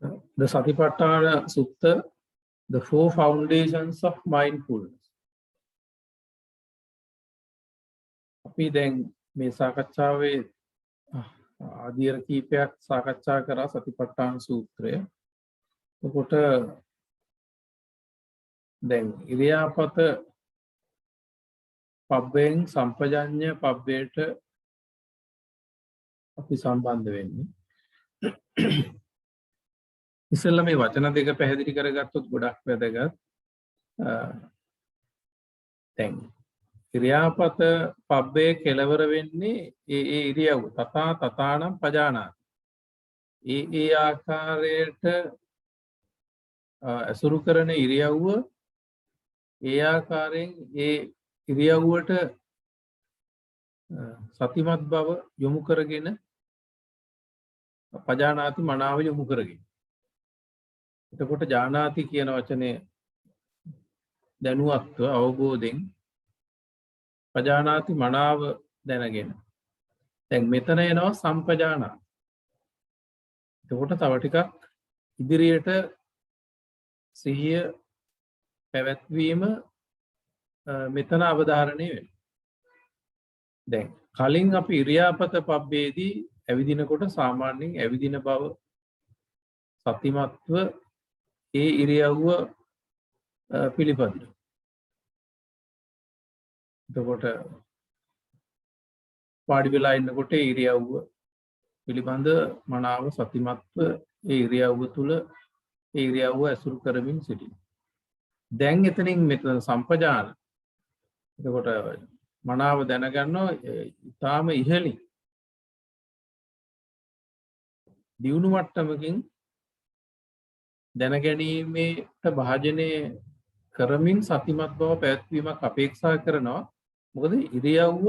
The Satipatthana Sutta, the four foundations of mindfulness. අපි දැන් මේ සාකච්ඡාවේ ආදියර කීපයක් සාකච්ඡා කරා සතිපට්ඨාන සූත්‍රය. එතකොට දැන් ඉරියාපත පබ්බෙන් සම්පජඤ්ඤ පබ්බේට අපි සම්බන්ධ වෙන්නේ. ඉස්සෙල්ලා මේ වචන දෙක පැහැදිලි කරගත්තොත් ගොඩක් වැදගත්. දැන් ඉරියාපත පබ්බේ කෙලවර වෙන්නේ ඒ ඉරියව්ව තථානම් පජානාති. ඒ ආකාරයට අසුරු කරන ඉරියව්ව ඒ ආකාරයෙන් ඒ ඉරියව්වට සතිමත් බව යොමු කරගෙන පජානාති මනාව යොමු කරගෙන. එතකොට ජානාති කියන වචනේ දැනුවත්ව අවබෝධයෙන් පජානාති මනාව දැනගෙන. දැන් මෙතන එනවා සම්පජානා. එතකොට තව ටිකක් ඉදිරියට සිහිය පැවැත්වීම මෙතන අවධාරණය වෙනවා. දැන් කලින් අපි ඉරියාපත පබ්බේදී ඇවිදිනකොට සාමාන්‍යයෙන් ඇවිදින බව සතිමත්ව ඒ ඉරියව්ව පිළිපදිනවා. එතකොට වාඩි වෙලා ඉන්නකොට ඒ ඉරියව්ව පිළිබඳ මනාව සතිමත්ව ඒ ඉරියව්ව තුල ඒ ඉරියව්ව ඇසුරු කරමින් සිටිනවා. දැන් එතනින් මෙතන සම්පජාන. එතකොට මනාව දැනගන්නවා ඊටාම ඉහළින් දියුණු මට්ටමකින් දැනගැනීමේට භාජනය කරමින් සතිමත් බව පැවැත්වීමක් අපේක්ෂා කරනවා. මොකද ඉරියව්ව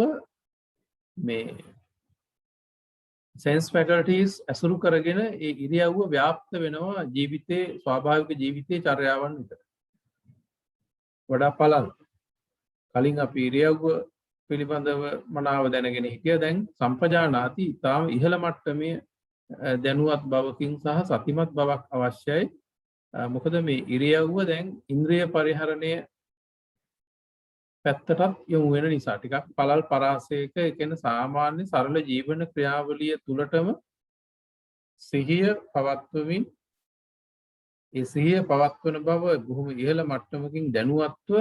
මේ sense faculties අසුරු කරගෙන ඒ ඉරියව්ව ව්‍යාප්ත වෙනවා ජීවිතේ ස්වාභාවික ජීවිතේ චර්යාවන් විතර. වඩා පළල්. කලින් අපි ඉරියව්ව පිළිබඳව මනාව දැනගෙන හිටියා. දැන් සම්පජානාති ඊටාම ඉහළ මට්ටමේ දැනුවත් බවකින් සහ සතිමත් බවක් අවශ්‍යයි. මොකද මේ ඉරියව්ව දැන් ඉන්ද්‍රිය පරිහරණය පැත්තටත් යොමු වෙන නිසා ටිකක් පළල් පරාසයක ඒ කියන්නේ සාමාන්‍ය සරල ජීවන ක්‍රියාවලිය තුලටම සිහිය පවත්වමින් ඒ සිහිය පවත්වන බව බොහොම ඉහළ මට්ටමකින් දැනුවත්ව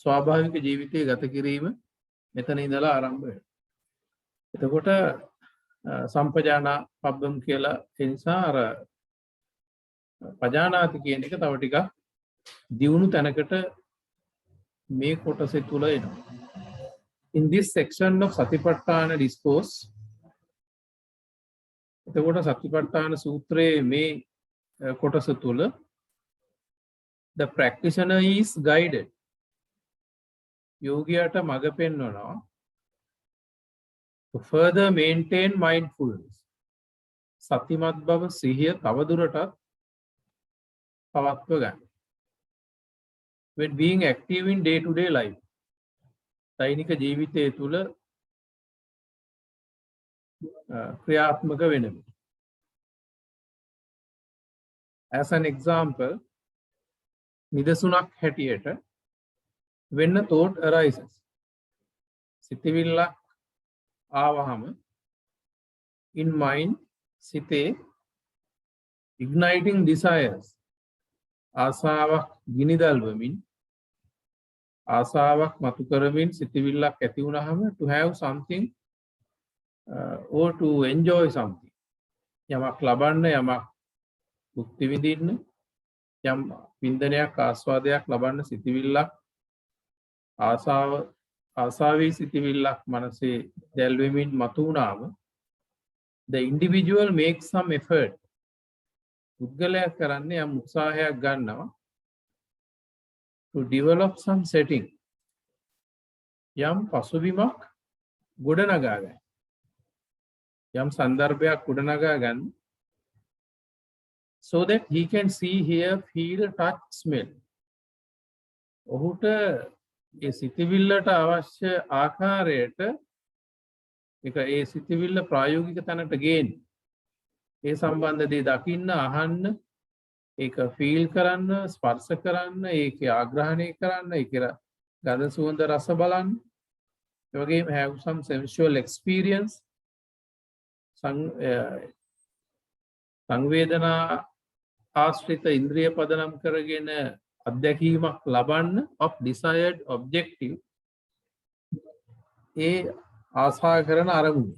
ස්වාභාවික ජීවිතය ගත කිරීම මෙතන ඉඳලා ආරම්භ වෙනවා. එතකොට සම්පජානා පබ්බම් කියලා ඒ නිසා අර පජානාති කියන එක තව ටිකක් දියුණු තැනකට මේ කොටස තුල එනවා. In this section of Satipatthana discourse, එතකොට සතිපට්ඨාන සූත්‍රයේ මේ කොටස තුල the practitioner is guided. යෝගියාට මඟ පෙන්වනවා to further maintain mindfulness. සතිමත් බව සිහිය තවදුරටත් පවත්ව ගන්න. When being active in day-to-day life. දෛනික ජීවිතය තුළ ක්‍රියාත්මක වෙනවා. As an example, නිදසුනක් හැටියට when a thought arises. සිතවිල්ලක් ආවහම in mind සිතේ igniting desires ආසාවක් ගිනිදල්වමින් ආසාවක් මතු කරමින් සිතවිල්ලක් ඇති වුණාම to have something or to enjoy something යමක් ලබන්න යමක් භුක්ති විඳින්න යම් වින්දනයක් ආස්වාදයක් ලබන්න සිතවිල්ලක් ආසාවේ සිතවිල්ලක් මනසේ දැල්වෙමින් මතු වුණාම the individual makes some effort පුද්ගලයා කරන්නේ යම් උත්සාහයක් ගන්නවා to develop some setting යම් පසුබිමක් ගොඩනගා ගන්න යම් සංදර්භයක් ගොඩනගා ගන්න so that he can see, hear, feel, touch, smell. ඔහුට ඒ සිතවිල්ලට අවශ්‍ය ආකාරයට ඒ සිතවිල්ල ප්‍රායෝගික තැනට ගේන්න ඒ සම්බන්ධ දේ දකින්න අහන්න ඒක ෆීල් කරන්න, ස්පර්ශ කරන්න, ඒකේ ආග්‍රහණය කරන්න, ඒකේ ගඳ සුවඳ රස බලන්න. ඒ වගේම have some sensual experience, සංවේදනා ආශ්‍රිත ඉන්ද්‍රිය පදනම් කරගෙන අත්දැකීමක් ලබන්න of desired objective, ඒ ආසා කරන අරමුණ.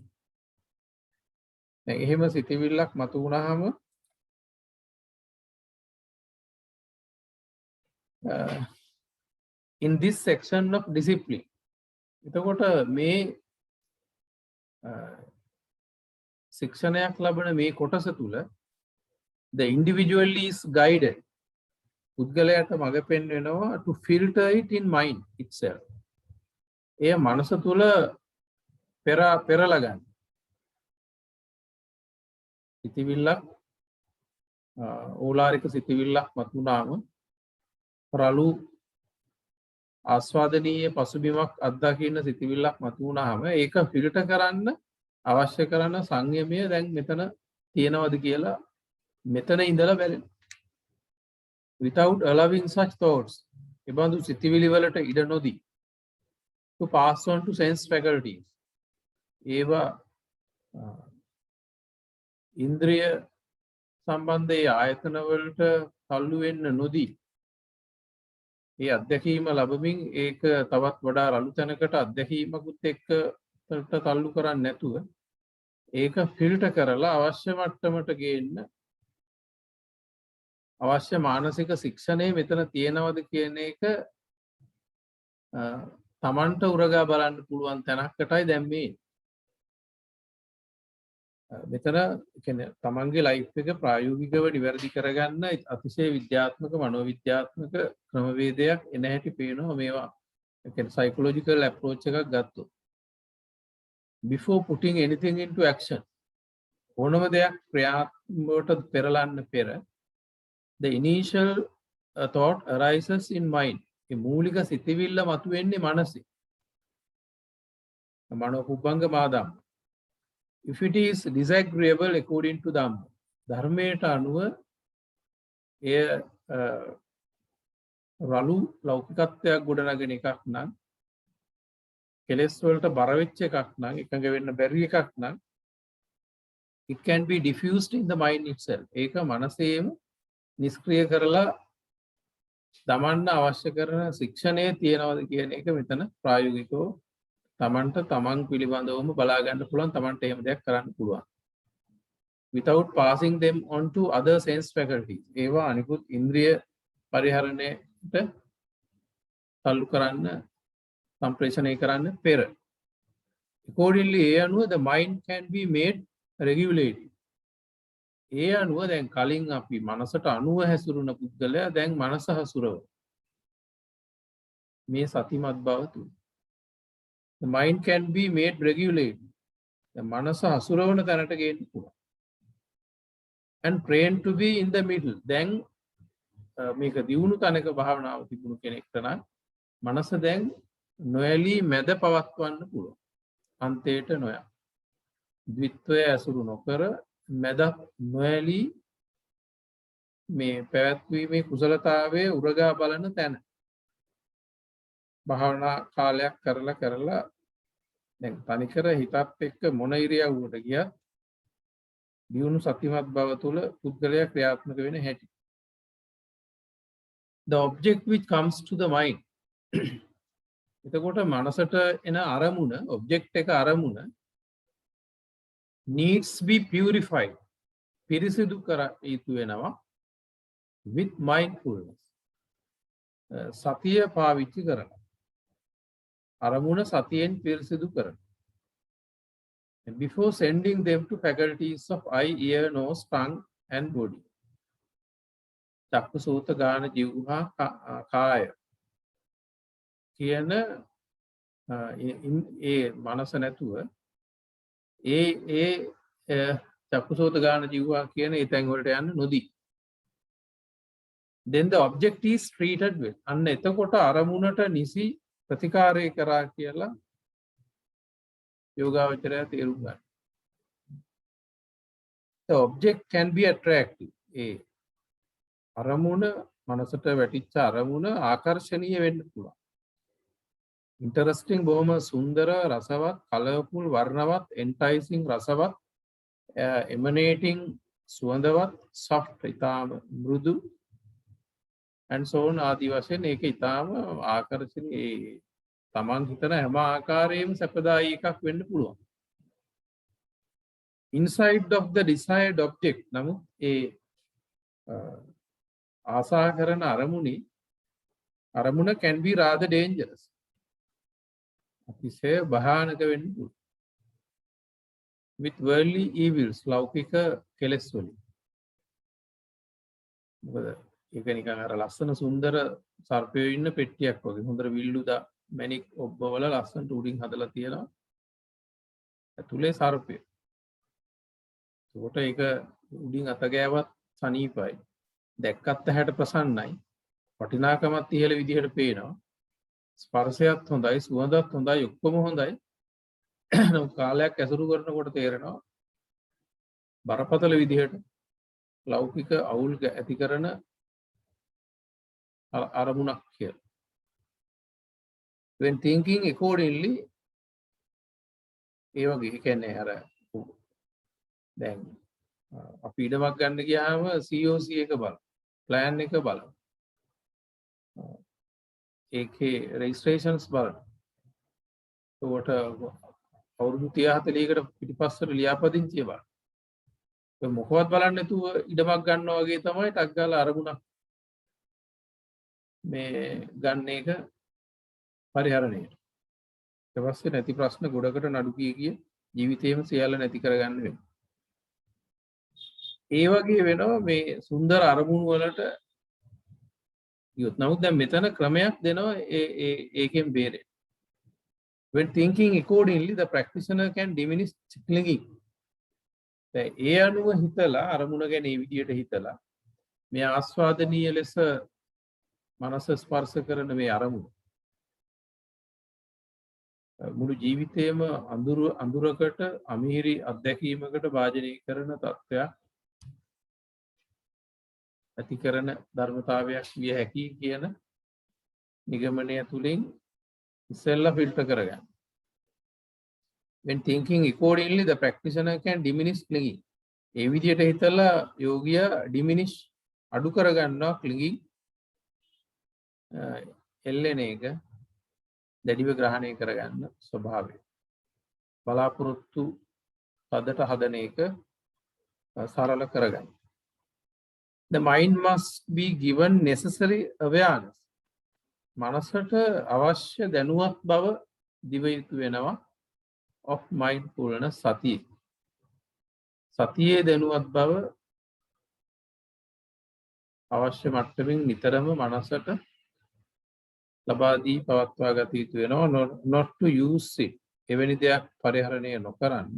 දැන් එහෙම සිතවිල්ලක් මතු වුණාම in this section of discipline, එතකොට මේ ශික්ෂණයක් ලබන මේ කොටස තුල the individual is guided, පුද්ගලයාට මඟ පෙන්වනවා to filter it in mind itself. එය මනස තුල පෙරලා ගන්න. සිතවිල්ලක් ඕලාරික සිතවිල්ලක් මතුනාම රළු ආස්වාදනීය පසුබිමක් අත්දකින්න සිතවිල්ලක් මතුනාම ඒක ෆිල්ටර් කරන්න අවශ්‍ය කරන සංයමය දැන් මෙතන තියෙනවද කියලා මෙතන ඉඳලා බලන්න. Without allowing such thoughts, එබඳු සිතවිලි වලට ඉඩ නොදී to pass on to sense faculties, ඒවා ඉන්ද්‍රිය සම්බන්ධයේ ආයතන වලට තල්ලු වෙන්න නොදී ඒ අත්දැකීම ලැබමින් ඒක තවත් වඩා රළු තැනකට අත්දැකීමකුත් එක්ක තල්ලු කරන්නේ නැතුව ඒක ෆිල්ටර් කරලා අවශ්‍ය මට්ටමට ගේන්න අවශ්‍ය මානසික ශික්ෂණය මෙතන තියෙනවද කියන එක තමන්ට උරගා බලන්න පුළුවන් තැනකටයි දැන් මේ මෙතන කියන්නේ තමන්ගේ ලයිෆ් එක ප්‍රායෝගිකව නිවැරදි කරගන්න අතිශය විද්‍යාත්මක මනෝවිද්‍යාත්මක ක්‍රමවේදයක් එන හැටි පේනවා මේවා. ඒ කියන්නේ සයිකොලොජිකල් අප්‍රෝච් එකක් ගත්තොත් before putting anything into action, ඕනම දෙයක් ක්‍රියාත්මකට පෙරලන්න පෙර the initial thought arises in mind. ඒ මූලික සිතවිල්ල මතුවෙන්නේ මනසේ. මනෝ පුබ්බංගමාදම්. If it is disagreeable according to Dhamma, ධර්මයට අනුව එය රළු ලෞකිකත්වයක් ගොඩනගෙන එකක් නම්, කෙලෙස් වලට බර වෙච්ච එකක් නම්, එකඟ වෙන්න බැරි එකක් නම්, it can be diffused in the mind itself. ඒක මනසේම නිෂ්ක්‍රිය කරලා දමන්න අවශ්‍ය කරන ශික්ෂණය තියනවාද කියන එක මෙතන ප්‍රායෝගිකව තමන්ට තමන් පිළිබඳවම බලා ගන්න පුළුවන්. තමන්ට එහෙම දෙයක් කරන්න පුළුවන් without passing them on to other sense faculties. ඒවා අනිකුත් ඉන්ද්‍රිය පරිහරණයට තල්ලු කරන්න සම්ප්‍රේෂණය කරන්න පෙර. accordingly ඒ අනුව the mind can be made regulated. ඒ අනුව දැන් කලින් අපි මනසට අනුව හැසිරුණ පුද්ගලයා දැන් මනස හසුරව මේ සතිමත් බව තුල the mind can be made regulated. දැන් මනස හසුරවන තැනට ගේන්න පුළුවන්. and trained to be in the middle. දැන් මේක දියුණු තැනක භාවනාව තිබුණු කෙනෙක්ට නම් මනස දැන් නොඇලී මැද පවත්වන්න පුළුවන්. අන්තයට නොයා. ද්විත්වය ඇසුරු නොකර මැද නොඇලී මේ පැවැත්වීමේ කුසලතාවයේ උරගා බලන තැන භාවනා කාලයක් කරලා දැන් තනිකර හිතත් එක්ක මොන ඉරියව්වට ගියත් දියුණු සතිමත් බව තුළ පුද්ගලයා ක්‍රියාත්මක වෙන හැටි. The object which comes to the mind. එතකොට මනසට එන අරමුණ, object එක අරමුණ needs be purified. පිරිසිදු කර යුතු වෙනවා with mindfulness. සතිය පාවිච්චි කරනවා. අරමුණ සතියෙන් පිරිසිදු කරනවා. And before sending them to faculties of eye, ear, nose, tongue and body. චක්කු සෝත ගාන ජීවහා කාය කියන ඒ මනස නැතුව ඒ චක්කු සෝත ගාන ජීවහා කියන ඒ තැන් වලට යන්න නොදී. Then the object is treated with. අන්න එතකොට අරමුණට නිසි ප්‍රතිකාරය කරා කියලා යෝගාවචරය තේරුම් ගන්න. The object can be attractive. අරමුණ මනසට වැටිච්ච අරමුණ ආකර්ශනීය වෙන්න පුළුවන්. ඉන්ටරෙස්ටිං බොහොම සුන්දර රසවත් කලර්ෆුල් වර්ණවත් එන්ටයිසිං රසවත් එමනේටිං සුවඳවත් සොෆ්ට් ඉතාම මෘදු and so on ආදි වශයෙන් ඒක ඉතාම ආකර්ශනීය තමන් හිතන හැම ආකාරයෙන්ම සැපදායී එකක් වෙන්න පුළුවන්. inside of the desired object නමුත් ඒ ආසා කරන අරමුණ can be rather dangerous. අතිශය භයානක වෙන්න පුළුවන්. with worldly evils ලෞකික කෙලෙස් වලින්. මොකද ඒක නිකන් අර ලස්සන සුන්දර සර්පයෝ ඉන්න පෙට්ටියක් වගේ. හොඳට විල්ලුදා මැණික් ඔබ්බවල ලස්සනට උඩින් හදලා තියෙනවා. ඇතුලේ සර්පය. ඒකට ඒක උඩින් අත ගෑවත් සනීපයි. දැක්කත් ඇහැට ප්‍රසන්නයි. වටිනාකමත් ඉහළ විදිහට පේනවා. ස්පර්ශයත් හොඳයි, සුවඳත් හොඳයි, ඔක්කොම හොඳයි. කාලයක් ඇසුරු කරනකොට තේරෙනවා බරපතල විදිහට ලෞකික අවුල් ඇති කරන අරමුණක් කියලා. when thinking accordingly ඒ වගේ කියන්නේ අර දැන් අපි ඉඩමක් ගන්න ගියාම COC එක බලමු. plan එක බලමු. ඒකේ registrations බලමු. ඒකට අවුරුදු 30-40කට පිටිපස්සට ලියාපදිංචිය බලන්න. ඒ මොකවත් බලන්නේ නැතුව ඉඩමක් ගන්නවා වගේ තමයි ටක් ගාලා අරමුණක් මේ ගන්න එක පරිහරණයට. ඊට පස්සේ නැති ප්‍රශ්න ගොඩකට නඩු කිය ජීවිතේම සියල්ල නැති කරගන්න වෙනවා. ඒ වගේ වෙනවා මේ සුන්දර අරමුණු වලට යොත්. නමුත් දැන් මෙතන ක්‍රමයක් දෙනවා ඒකෙන් බේරෙන්න. when thinking accordingly the practitioner can diminish clinging. දැන් ඒ අනුව හිතලා අරමුණ ගැන මේ විදියට හිතලා මේ ආස්වාදනීය ලෙස මනස ස්පර්ශ කරන මේ අරමුණ මුළු ජීවිතේම අඳුරකට අමිහිරි අත්දැකීමකට භාජනය කරන තත්ත්වයක් ඇති කරන ධර්මතාවයක් විය හැකි කියන නිගමනය තුලින් ඉස්සෙල්ලා ෆිල්ටර් කරගන්න. when thinking accordingly the practitioner can diminish clinging. ඒ විදියට හිතලා යෝගියා diminish අඩු කරගන්නවා clinging එල්ලෙන එක දැඩිව ග්‍රහණය කරගන්න ස්වභාවය. බලාපොරොත්තු පදට හදන එක සරල කරගන්න. the mind must be given necessary awareness. මනසට අවශ්‍ය දැනුවත් බව දිව යුතු වෙනවා of mindfulness සතිය. සතියේ දැනුවත් බව අවශ්‍ය මට්ටමින් නිතරම මනසට ලබා දී පවත්වා ගත යුතු වෙනවා. not to use it. එවැනි දෙයක් පරිහරණය නොකරන්න.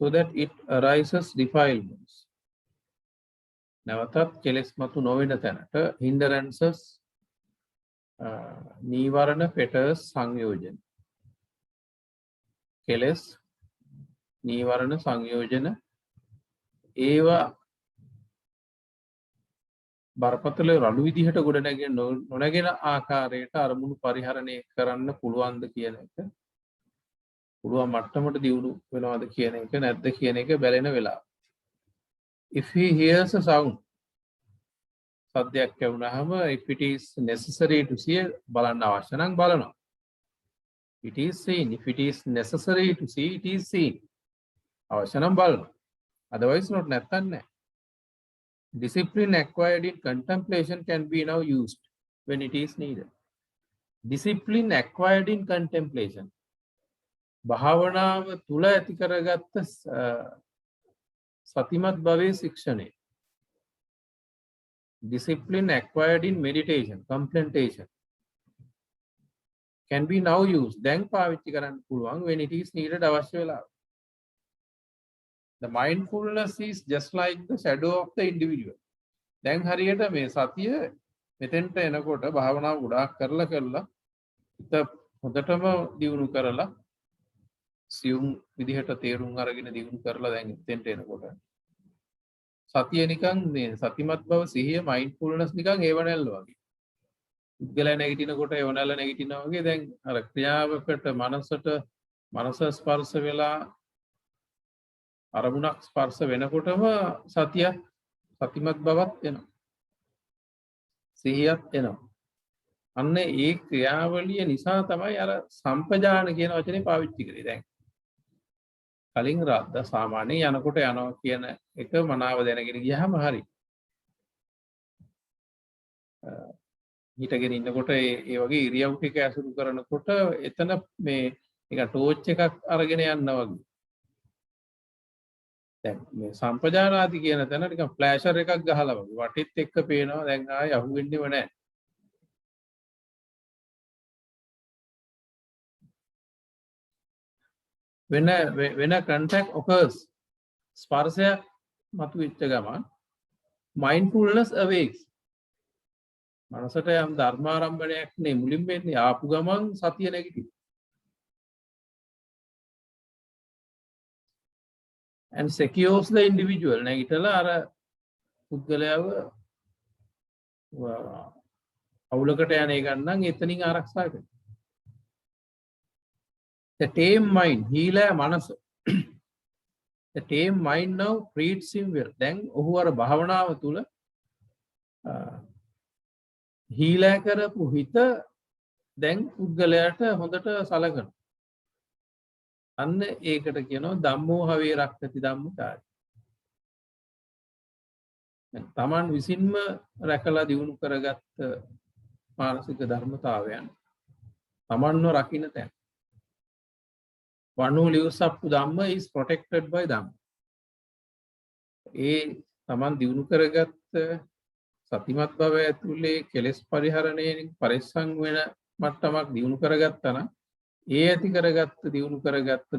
so that it arises defilements. නැවතත් කෙලෙස් මතු නොවන තැනට hindrances නීවරණ fetters සංයෝජන. කෙලෙස් නීවරණ සංයෝජන ඒවා බරපතල රළු විදිහට ගොඩ නොනැගෙන ආකාරයට අරමුණු පරිහරණය කරන්න පුළුවන්ද කියන එක පුළුවන් මට්ටමට දියුණු වෙනවද කියන එක නැද්ද කියන එක බැලෙන වෙලාව. if he hears a sound සද්දයක් ඇහුනහම if it is necessary to see බලන්න අවශ්‍ය නම් බලනවා. it is seen. if it is necessary to see it is seen. අවශ්‍ය නම් බලනවා. otherwise not නැත්තන් නැහැ. discipline acquired in contemplation can be now used when it is needed. discipline acquired in contemplation භාවනාව තුල ඇති කරගත්ත සතිමත් භවයේ ශික්ෂණය. discipline acquired in meditation contemplation can be now used. දැන් පාවිච්චි කරන්න පුළුවන් when it is needed අවශ්‍ය වෙලාවට. the mindfulness is just like the shadow of the individual. දැන් හරියට මේ සතිය මෙතෙන්ට එනකොට භාවනාව ගොඩාක් කරලා හිත හොඳටම දියුණු කරලා සියුම් විදිහට තේරුම් අරගෙන දියුණු කරලා දැන් මෙතෙන්ට එනකොට සතිය නිකන් මේ සතිමත් බව සිහිය මයින්ඩ්ෆුල්නස් නිකන් ඒවනැල්ල වගේ. පුද්ගලයා නැගිටිනකොට ඒවනැල්ල නැගිටිනවා වගේ දැන් අර ක්‍රියාවකට මනස ස්පර්ශ වෙලා අරමුණක් ස්පර්ශ වෙනකොටම සතිමත් බවත් එනවා. සිහියත් එනවා. අන්න ඒ ක්‍රියාවලිය නිසා තමයි අර සම්පජාන කියන වචනේ පාවිච්චි කරේ. දැන් කලින් රද්ද සාමාන්‍යයෙන් යනකොට යනවා කියන එක මනාව දැනගෙන ගියාම හරි. හිටගෙන ඉන්නකොට ඒ වගේ ඉරියව් ටික ඇසුරු කරනකොට එතන මේ නිකන් ටෝච් එකක් අරගෙන යනවා වගේ. දැන් මේ සම්පජානාති කියන තැන නිකන් ෆ්ලෑෂර් එකක් ගහලා වගේ වටෙත් එක්ක පේනවා. දැන් ආයෙ අහුවෙන්නේම නැහැ. when a contact occurs ස්පර්ශයක් මතුවෙච්ච ගමන් mindfulness awakes. මනසට යම් ධර්මාරම්භණයක් නේ මුලින් වෙන්නේ ආපු ගමන් සතිය නැගිටිනවා. and secures the individual නැගිටලා අර පුද්ගලයාව අවුලකට යන එක නම් එතනින් ආරක්ෂා කරනවා. the tame mind හීලා මනස the tame mind now treats him well. දැන් ඔහු අර භාවනාව තුල හීලා කරපු හිත දැන් පුද්ගලයාට හොඳට සලකනවා. අන්න ඒකට කියනවා ධම්මෝ හවේ රක්ඛති ධම්මචාරි. තමන් විසින්ම රැකලා දියුණු කරගත්ත මානසික ධර්මතාවයන් තමන්ව රකින්න තැන. one who lives up to Dhamma is protected by Dhamma. ඒ තමන් දියුණු කරගත්ත සතිමත් භවය ඇතුලේ කෙලෙස් පරිහරණයෙන් පරිස්සම් වෙන මට්ටමක් දියුණු කරගත්තා නම් ඒ ඇති කරගත්ත දියුණු කරගත්ත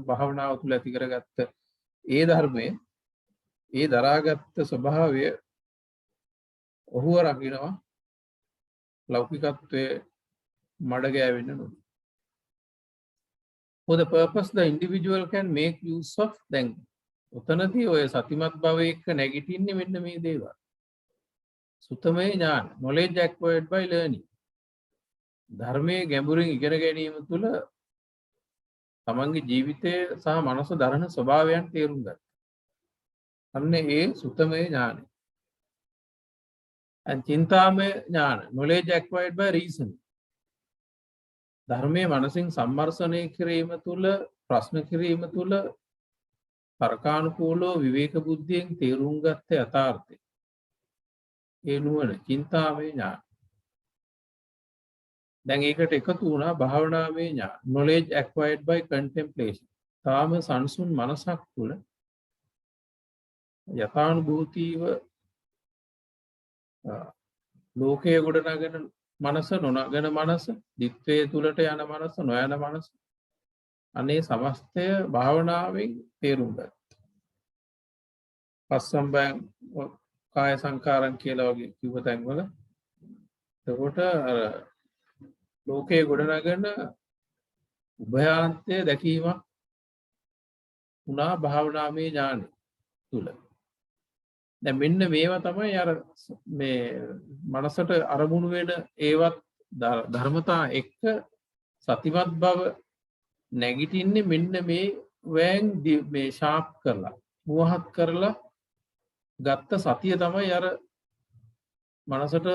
භාවනාව තුළ ඇති කරගත්ත ඒ ධර්මයේ ඒ දරාගත්ත ස්වභාවය ඔහුව රකින්නවා ලෞකිකත්වයේ මඩ ගෑවෙන්න නොදී. For the purpose the individual can make use of දැන් උතනදී ඔය සතිමත් භවයේ එක්ක නැගිටින්නේ මෙන්න මේ දේවල්. සුතමේ ඥාන knowledge acquired by learning. ධර්මයේ ගැඹුරින් ඉගෙන ගැනීම තුළ තමන්ගේ ජීවිතය සහ මනස දරන ස්වභාවයන් තේරුම් ගන්න. අන්න ඒ සුතමේ ඥානය. and චින්තාමය ඥාන knowledge acquired by reason. ධර්මයේ මනසින් සම්මර්ෂණය කිරීම තුළ ප්‍රශ්න කිරීම තුළ තර්කානුකූලව විවේක බුද්ධියෙන් තේරුම් ගත්ත යථාර්ථය. ඒ නුවණ චින්තාමය ඥාන. දැන් ඒකට එකතු වුණා භාවනාමය ඥාන knowledge acquired by contemplation. තාම සංසුන් මනසක් තුළ යථානුභූතීව ලෝකයේ ගොඩනගෙන මනස නොනගෙන මනස දිත්වයේ තුලට යන මනස නොයන මනස අනේ සමස්තය භාවනාවෙන් තේරුම් ගන්න. පස්සම්බයං කාය සංකාරම් කියලා වගේ කිව්ව තැන්වල එතකොට අර ලෝකයේ ගොඩනගෙන උභයාන්තය දැකීමක් උනා භාවනාමය ඥානෙ තුල. දැන් මෙන්න මේවා තමයි අර මේ මනසට අරමුණු වෙන ඒවත් ධර්මතා එක්ක සතිමත් බව නැගිටින්නේ මෙන්න මේ වෑන් මේ ෂාප් කරලා මුවහත් කරලා ගත්ත සතිය තමයි අර මනසට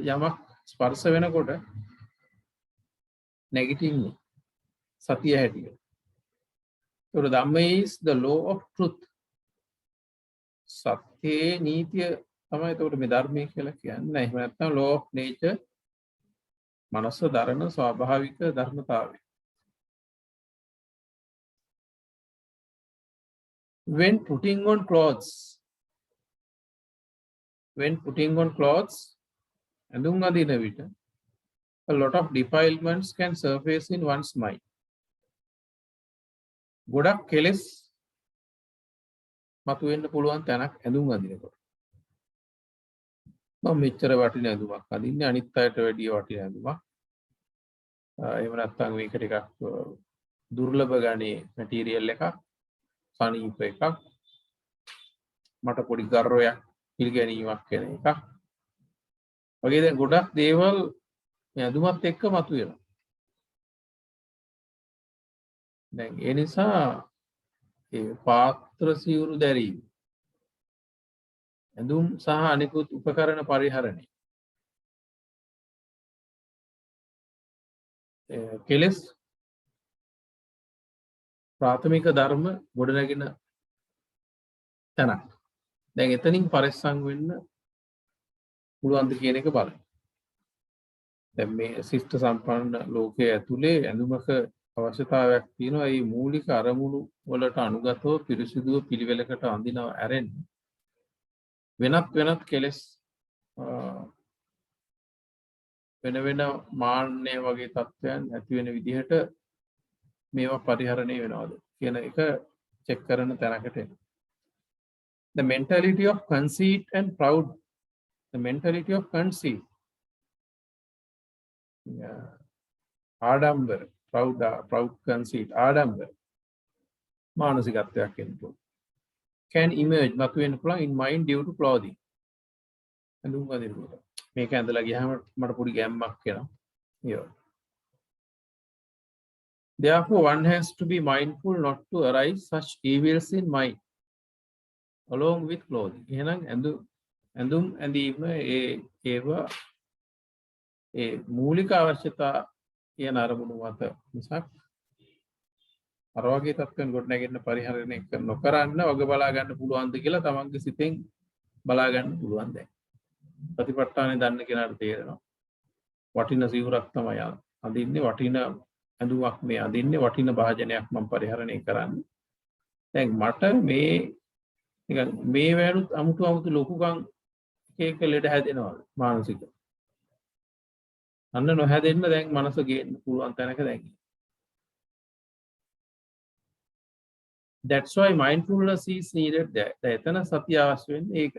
යමක් ස්පර්ශ වෙනකොට නැගිටින්නේ සතිය හැටියට. So Dhamma is the law of truth. සත්‍යයේ නීතිය තමයි එතකොට මේ ධර්මයේ කියලා කියන්නේ. එහෙම නැත්නම් law of nature මනස දරන ස්වාභාවික ධර්මතාවය. When putting on clothes ඇඳුම් අඳින විට a lot of defilements can surface in one's mind. ගොඩක් කෙලෙස් මතුවෙන්න පුළුවන් තැනක් ඇඳුම් අඳිනකොට. මම මෙච්චර වටින ඇඳුමක් අඳින්නේ අනිත් අයට වැඩිය වටින ඇඳුමක්. එහෙම නැත්නම් මේක ටිකක් දුර්ලභ ගණේ මැටීරියල් එකක්, සනීප එකක්. මට පොඩි ගර්වයක් පිළිගැනීමක් කියන එක. වගේ දැන් ගොඩක් දේවල් මේ ඇඳුමත් එක්ක මතුවෙනවා. දැන් ඒ නිසා ඒ පාත්‍ර සිවුරු දැරීම, ඇඳුම් සහ අනිකුත් උපකරණ පරිහරණය, කෙලෙස් ප්‍රාථමික ධර්ම ගොඩනැගෙන තැනක්. දැන් එතනින් පරිස්සම් වෙන්න පුළුවන්ද කියන එක බලන්න. දැන් මේ ශිෂ්ට සම්පන්න ලෝකයේ ඇතුලේ ඇඳුමක අවශ්‍යතාවයක් තියෙනවා. මේ මූලික අරමුණු වලට අනුගතව පිරිසිදුව පිළිවෙලකට අඳිනව ඇරෙන්න වෙනත් කෙලෙස් වෙන මාන්නය වගේ තත්ත්වයන් ඇති වෙන විදිහට මේවා පරිහරණය වෙනවද කියන එක චෙක් කරන තැනකට එනවා. The mentality of conceit and proud. The mentality of conceit. ආඩම්බර, proud conceit, ආඩම්බර මානසිකත්වයක් එනවා. Can emerge මතුවෙන්න පුළුවන් in mind due to clothing. ඇඳුම් අඳිනකොට මේක ඇඳලා ගියාම මට පොඩි ගැම්මක් එනවා. Yeah. Therefore, one has to be mindful not to arise such evils in mind along with clothing. එහෙනම් ඇඳුම් ඇඳීම ඒවා ඒ මූලික අවශ්‍යතා කියන අරමුණු මත මිසක් අර වගේ තත්ත්වෙන් ගොඩනැගෙන්න පරිහරණය නොකරන්න වග බලා ගන්න පුළුවන්ද කියලා තමන්ගේ සිතෙන් බලා ගන්න පුළුවන්. දැන් ප්‍රතිපත්තානේ දන්න කෙනාට තේරෙනවා වටින සිවුරක් තමයි අඳින්නේ, වටින ඇඳුමක් මේ අඳින්නේ, වටින භාජනයක් මම පරිහරණය කරන්නේ. දැන් මට මේ නිකන් මේ වැනුත් අමුතු ලොකුකම් එක ලෙඩ හැදෙනවා මානසික. අන්න නොහැදෙන්න දැන් මනස ගේන්න පුළුවන් තැනක දැන්. That's why mindfulness is needed there. එතන සතිය අවශ්‍ය වෙන්නේ ඒක.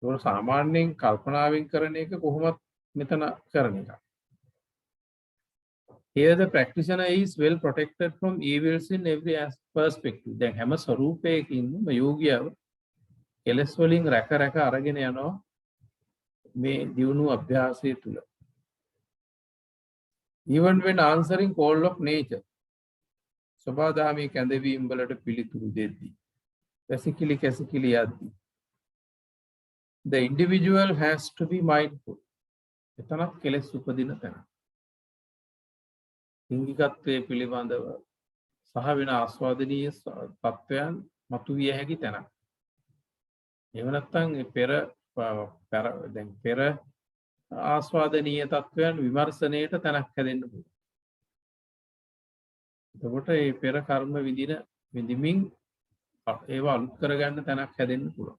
ඒක සාමාන්‍යයෙන් කල්පනාවෙන් කරන එක කොහොමත් මෙතන කරන එක. Here the practitioner is well protected from evils in every perspective. දැන් හැම ස්වරූපයකින්ම යෝගියව කෙලස් වලින් රැක අරගෙන යනවා මේ දියුණු අභ්‍යාසය තුල. Even when answering call of nature. සබදාමේ කැඳවීම් වලට පිළිතුරු දෙද්දී. කැසිකිලි යද්දී. The individual has to be mindful. එතනත් කෙලස් උපදින තැන. ලිංගිකත්වයේ පිළිබඳව සහ වෙන ආස්වාදනීය තත්ත්වයන් මතුවිය හැකි තැනක්. එහෙම නැත්නම් පෙර ආස්වාදනීය තත්ත්වයන් විමර්ශනයේට තැනක් හැදෙන්න පුළුවන්. එතකොට මේ පෙර කර්ම විඳිමින් ඒවා අලුත් කරගන්න තැනක් හැදෙන්න පුළුවන්.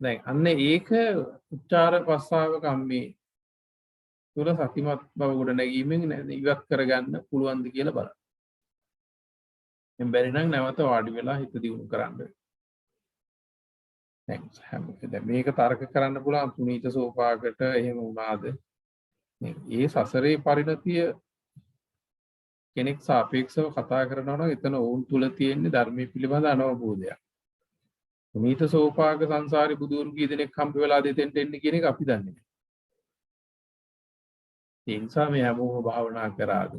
දැන් අන්න ඒක උච්චාර පස්සාව කම්මේ තුල සතිමත් බව ගොඩ නැගීමෙන් ඉවත් කරගන්න පුළුවන්ද කියලා බලන්න. එම් බැරි නම් නැවත වාඩි වෙලා හිත දියුණු කරන්න. දැන් මේක තර්ක කරන්න පුළුවන් තුනීත සෝපාකට එහෙම වුණාද? මේ සසරේ පරිණතිය කෙනෙක් සාපේක්ෂව කතා කරනවා නම් එතන වුන් තුල තියෙන ධර්මයේ පිළිබඳ අනවබෝධයක්. තුනීත සෝපාක සංසාරේ බුදුරු කී දෙනෙක් හම්බ වෙලා දෙතෙන්ට එන්නේ කියන එක අපි දන්නේ නැහැ. ඒ නිසා මේ හැමෝම භාවනා කරාද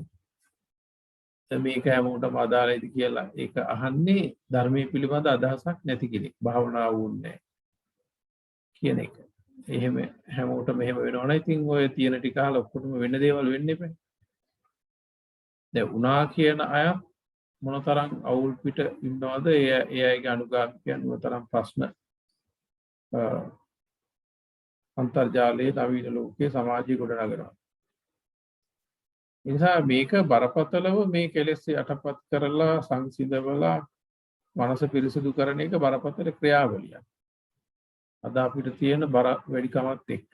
මේක හැමෝටම අදාළයිද කියලා ඒක අහන්නේ ධර්මයේ පිළිබඳ අදහසක් නැති කෙනෙක්. භාවනා වුන්නේ කියන එක. එහෙම හැමෝටම එහෙම වෙනවනේ. ඉතින් ඔය තියෙන ටික අහලා ඔක්කොටම වෙන දේවල් වෙන්නේ නැහැ. දැන් උනා කියන අය මොනතරම් අවුල් පිට ඉන්නවද? ඒ අයගේ අනුගාමිකයන් මොනතරම් ප්‍රශ්න අන්තර්ජාලයේ නවීන ලෝකයේ සමාජයේ ගොඩනගනවා. නිසා මේක බරපතලව මේ කෙලෙස් යටපත් කරලා සංසිඳවලා මනස පිරිසිදු කරන එක බරපතල ක්‍රියාවලියක්. අද අපිට තියෙන බර වැඩිකමත් එක්ක.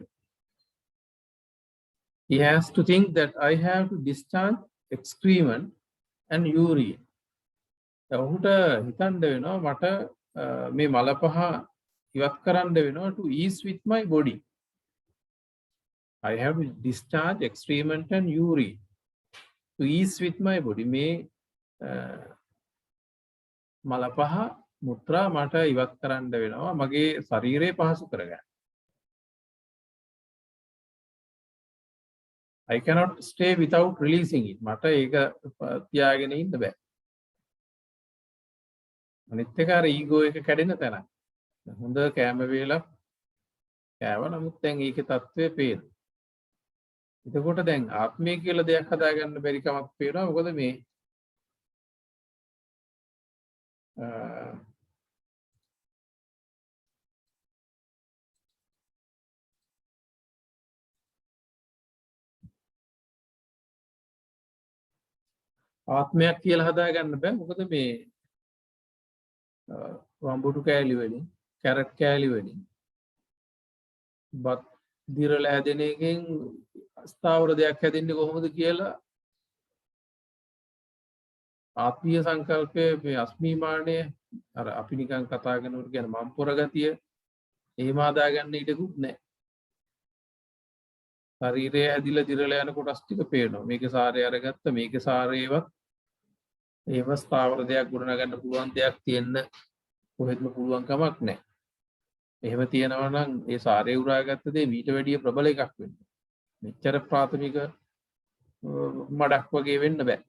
He has to think that I have to discharge excrement and urine. ඔහුට හිතන්න වෙනවා මට මේ මල පහ ඉවත් කරන්න වෙනවා to ease with my body. I have to discharge excrement and urine to ease with my body. මල පහ මුත්‍රා මට ඉවත් කරන්න වෙනවා මගේ ශරීරය පහසු කරගන්න. I cannot stay without releasing it. මට ඒක තියාගෙන ඉන්න බෑ. අනිත් එක අර ඊගෝ එක කැඩෙන තැන. හොඳ කෑම වේලක් කෑව නමුත් දැන් ඒකේ තත්ත්වය පේනවා. එතකොට දැන් ආත්මය කියලා දෙයක් හදාගන්න බැරි කමක් පේනවා. මොකද මේ ආත්මයක් කියලා හදාගන්න බෑ. මොකද මේ වම්බුටු කෑලි වලින් කැරට් කෑලි වලින් බත් දිරලා හැදෙන එකෙන් ස්ථාවර දෙයක් හැදෙන්නේ කොහොමද කියලා ආත්මීය සංකල්පයේ මේ අස්මිමානය අර අපි නිකන් කතා කරනකොට කියන මම්පොර ගතිය එහෙම හදාගන්න ඉඩකුත් නැහැ. ශරීරය ඇදිලා දිරලා යන කොටස් ටික පේනවා. මේකේ සාරය අරගත්ත මේකේ සාරේවත් එහෙම ස්ථාවර දෙයක් ගොඩනගන්න පුළුවන් දෙයක් තියෙන්න කොහෙත්ම පුළුවන් කමක් නැහැ. එහෙම තියෙනවා නම් ඒ සාරේ උරාගත්ත දේ මීට වැඩිය ප්‍රබල එකක් වෙන්න. මෙච්චර ප්‍රාථමික මඩක් වගේ වෙන්න බෑ.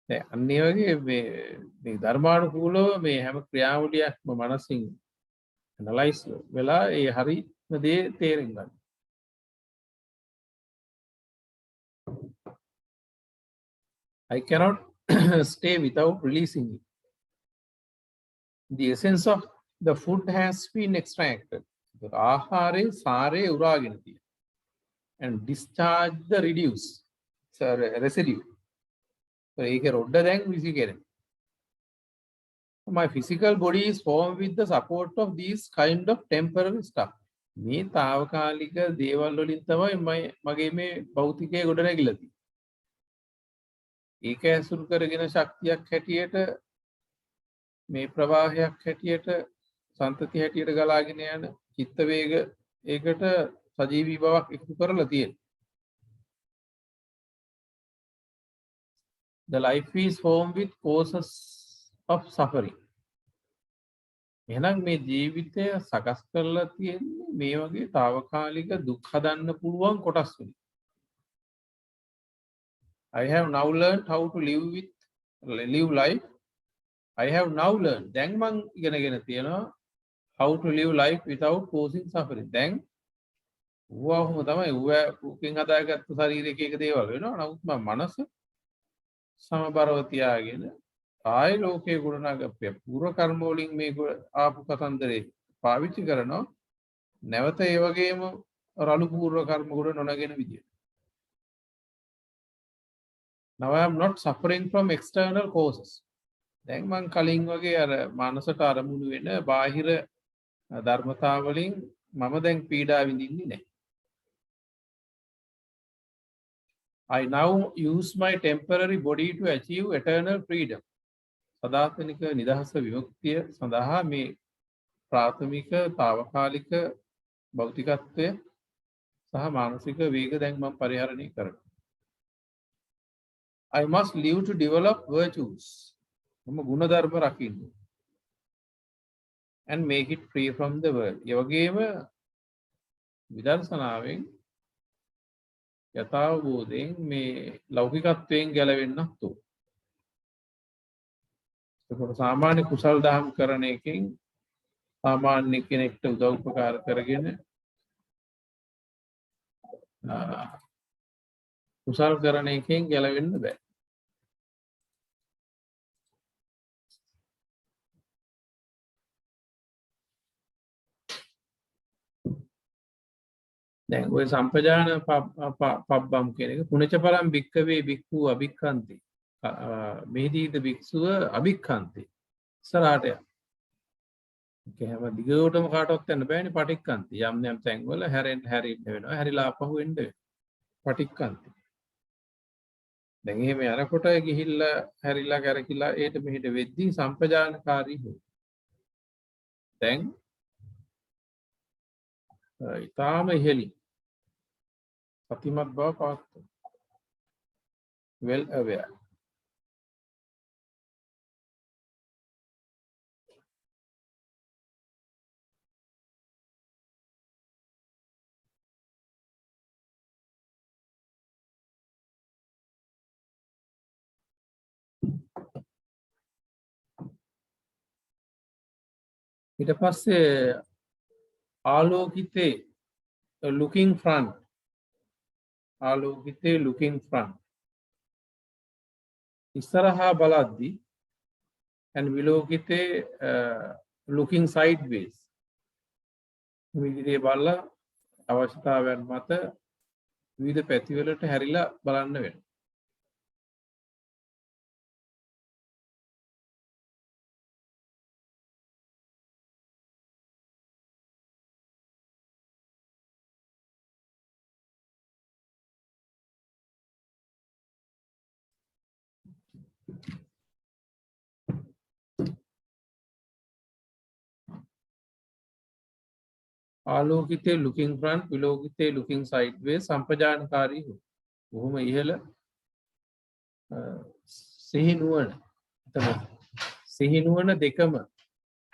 දැන් අන්න ඒ වගේ මේ ධර්මානුකූලව මේ හැම ක්‍රියාවලියක්ම මනසින් ඇනලයිස් වෙලා ඒ හරිම දේ තේරුම් ගන්න. I cannot stay without releasing it. The essence of the food has been extracted. ආහාරේ සාරේ උරාගෙන තියෙනවා. And discharge the residue. ඒක රොඩ්ඩ දැන් විසි කෙරෙනවා. My physical body is formed with the support of these kind of temporary stuff. මේ తాවකාලික දේවල් වලින් තමයි මගේ මේ භෞතිකය ගොඩ නැගිලා තියෙන්නේ. ඒක ඇසුරු කරගෙන ශක්තියක් හැටියට මේ ප්‍රවාහයක් හැටියට සන්තති හැටියට ගලාගෙන යන චිත්ත වේග ඒකට සජීවී බවක් එකතු කරලා තියෙනවා. The life is formed with causes of suffering. එහෙනම් මේ ජීවිතය සකස් කරලා තියෙන්නේ මේ වගේ తాවකාලික දුක් හදන්න පුළුවන් කොටස් වලින්. I have now learned how to live life. I have now learned. දැන් මං ඉගෙනගෙන තියෙනවා how to live life without causing suffering. දැන් ඌවම තමයි ඌකින් හදාගත්ත ශරීරයක එක දේවල් වෙනවා. නමුත් මම මනස සමබරව තියාගෙන ආය ලෝකයේ ගුණනගප්පය පූර්ව කර්ම වලින් මේ ආපු කතන්දරේ පාවිච්චි කරනවා. නැවත ඒ වගේම රළු පූර්ව කර්ම ගුණ නොනගෙන විදියට. Now I am not suffering from external causes. දැන් මං කලින් වගේ අර මානසට අරමුණු වෙන බාහිර ධර්මතා වලින් මම දැන් පීඩා විඳින්නේ නැහැ. I now use my temporary body to achieve eternal freedom. සදාතනික නිදහස විමුක්තිය සඳහා මේ ප්‍රාථමික తాවකාලික භෞතිකත්වය සහ මානසික වේග දැන් මම පරිහරණය කරනවා. I must live to develop virtues. මම ගුණ ධර්ම රකින්න. And make it free from the world. ඒ වගේම විදර්ශනාවෙන් යථාබෝධයෙන් මේ ලෞකිකත්වයෙන් ගැලවෙන්නත් ඕන. ඒකට සාමාන්‍ය කුසල් දහම් කරන එකෙන් සාමාන්‍ය කෙනෙක්ට උදව් උපකාර කරගෙන කුසල් කරන එකෙන් ගැලවෙන්න බෑ. දැන් ඔය සම්පජාන පබ්බම් කියන එක පුණජ පරම් භික්කවේ භික්ඛු අභික්ඛන්ති. මෙහිදීද භික්ෂුව අභික්ඛන්ති. ඉස්සරහට යන. ඒක හැම දිගටම කාටවත් යන්න බෑනේ පටික්කන්ති. යම් යම් තැන්වල හැරෙන්න වෙනවා. හැරිලා ආපහු එන්න වෙනවා. පටික්කන්ති. දැන් එහෙම යනකොට ගිහිල්ලා හැරිලා කරකිලා ඒට මෙහෙට වෙද්දී සම්පජානකාරී වෙනවා. දැන් ඊටාම ඉහෙලින් සතිමත් බව පවත්වන well aware. ඊට පස්සේ ආලෝකිතේ looking front ආලෝකිතේ looking front ඉස්සරහා බලද්දි and විලෝකිතේ looking sideways විදිහේ බලලා අවශ්‍යතාවයන් මත විවිධ පැතිවලට හැරිලා බලන්න වෙනවා. ආලෝකිතේ looking front විලෝකිතේ looking sideways සම්පජානකාරී හෝ බොහොම ඉහළ සිහි නුවණ එතන සිහි නුවණ දෙකම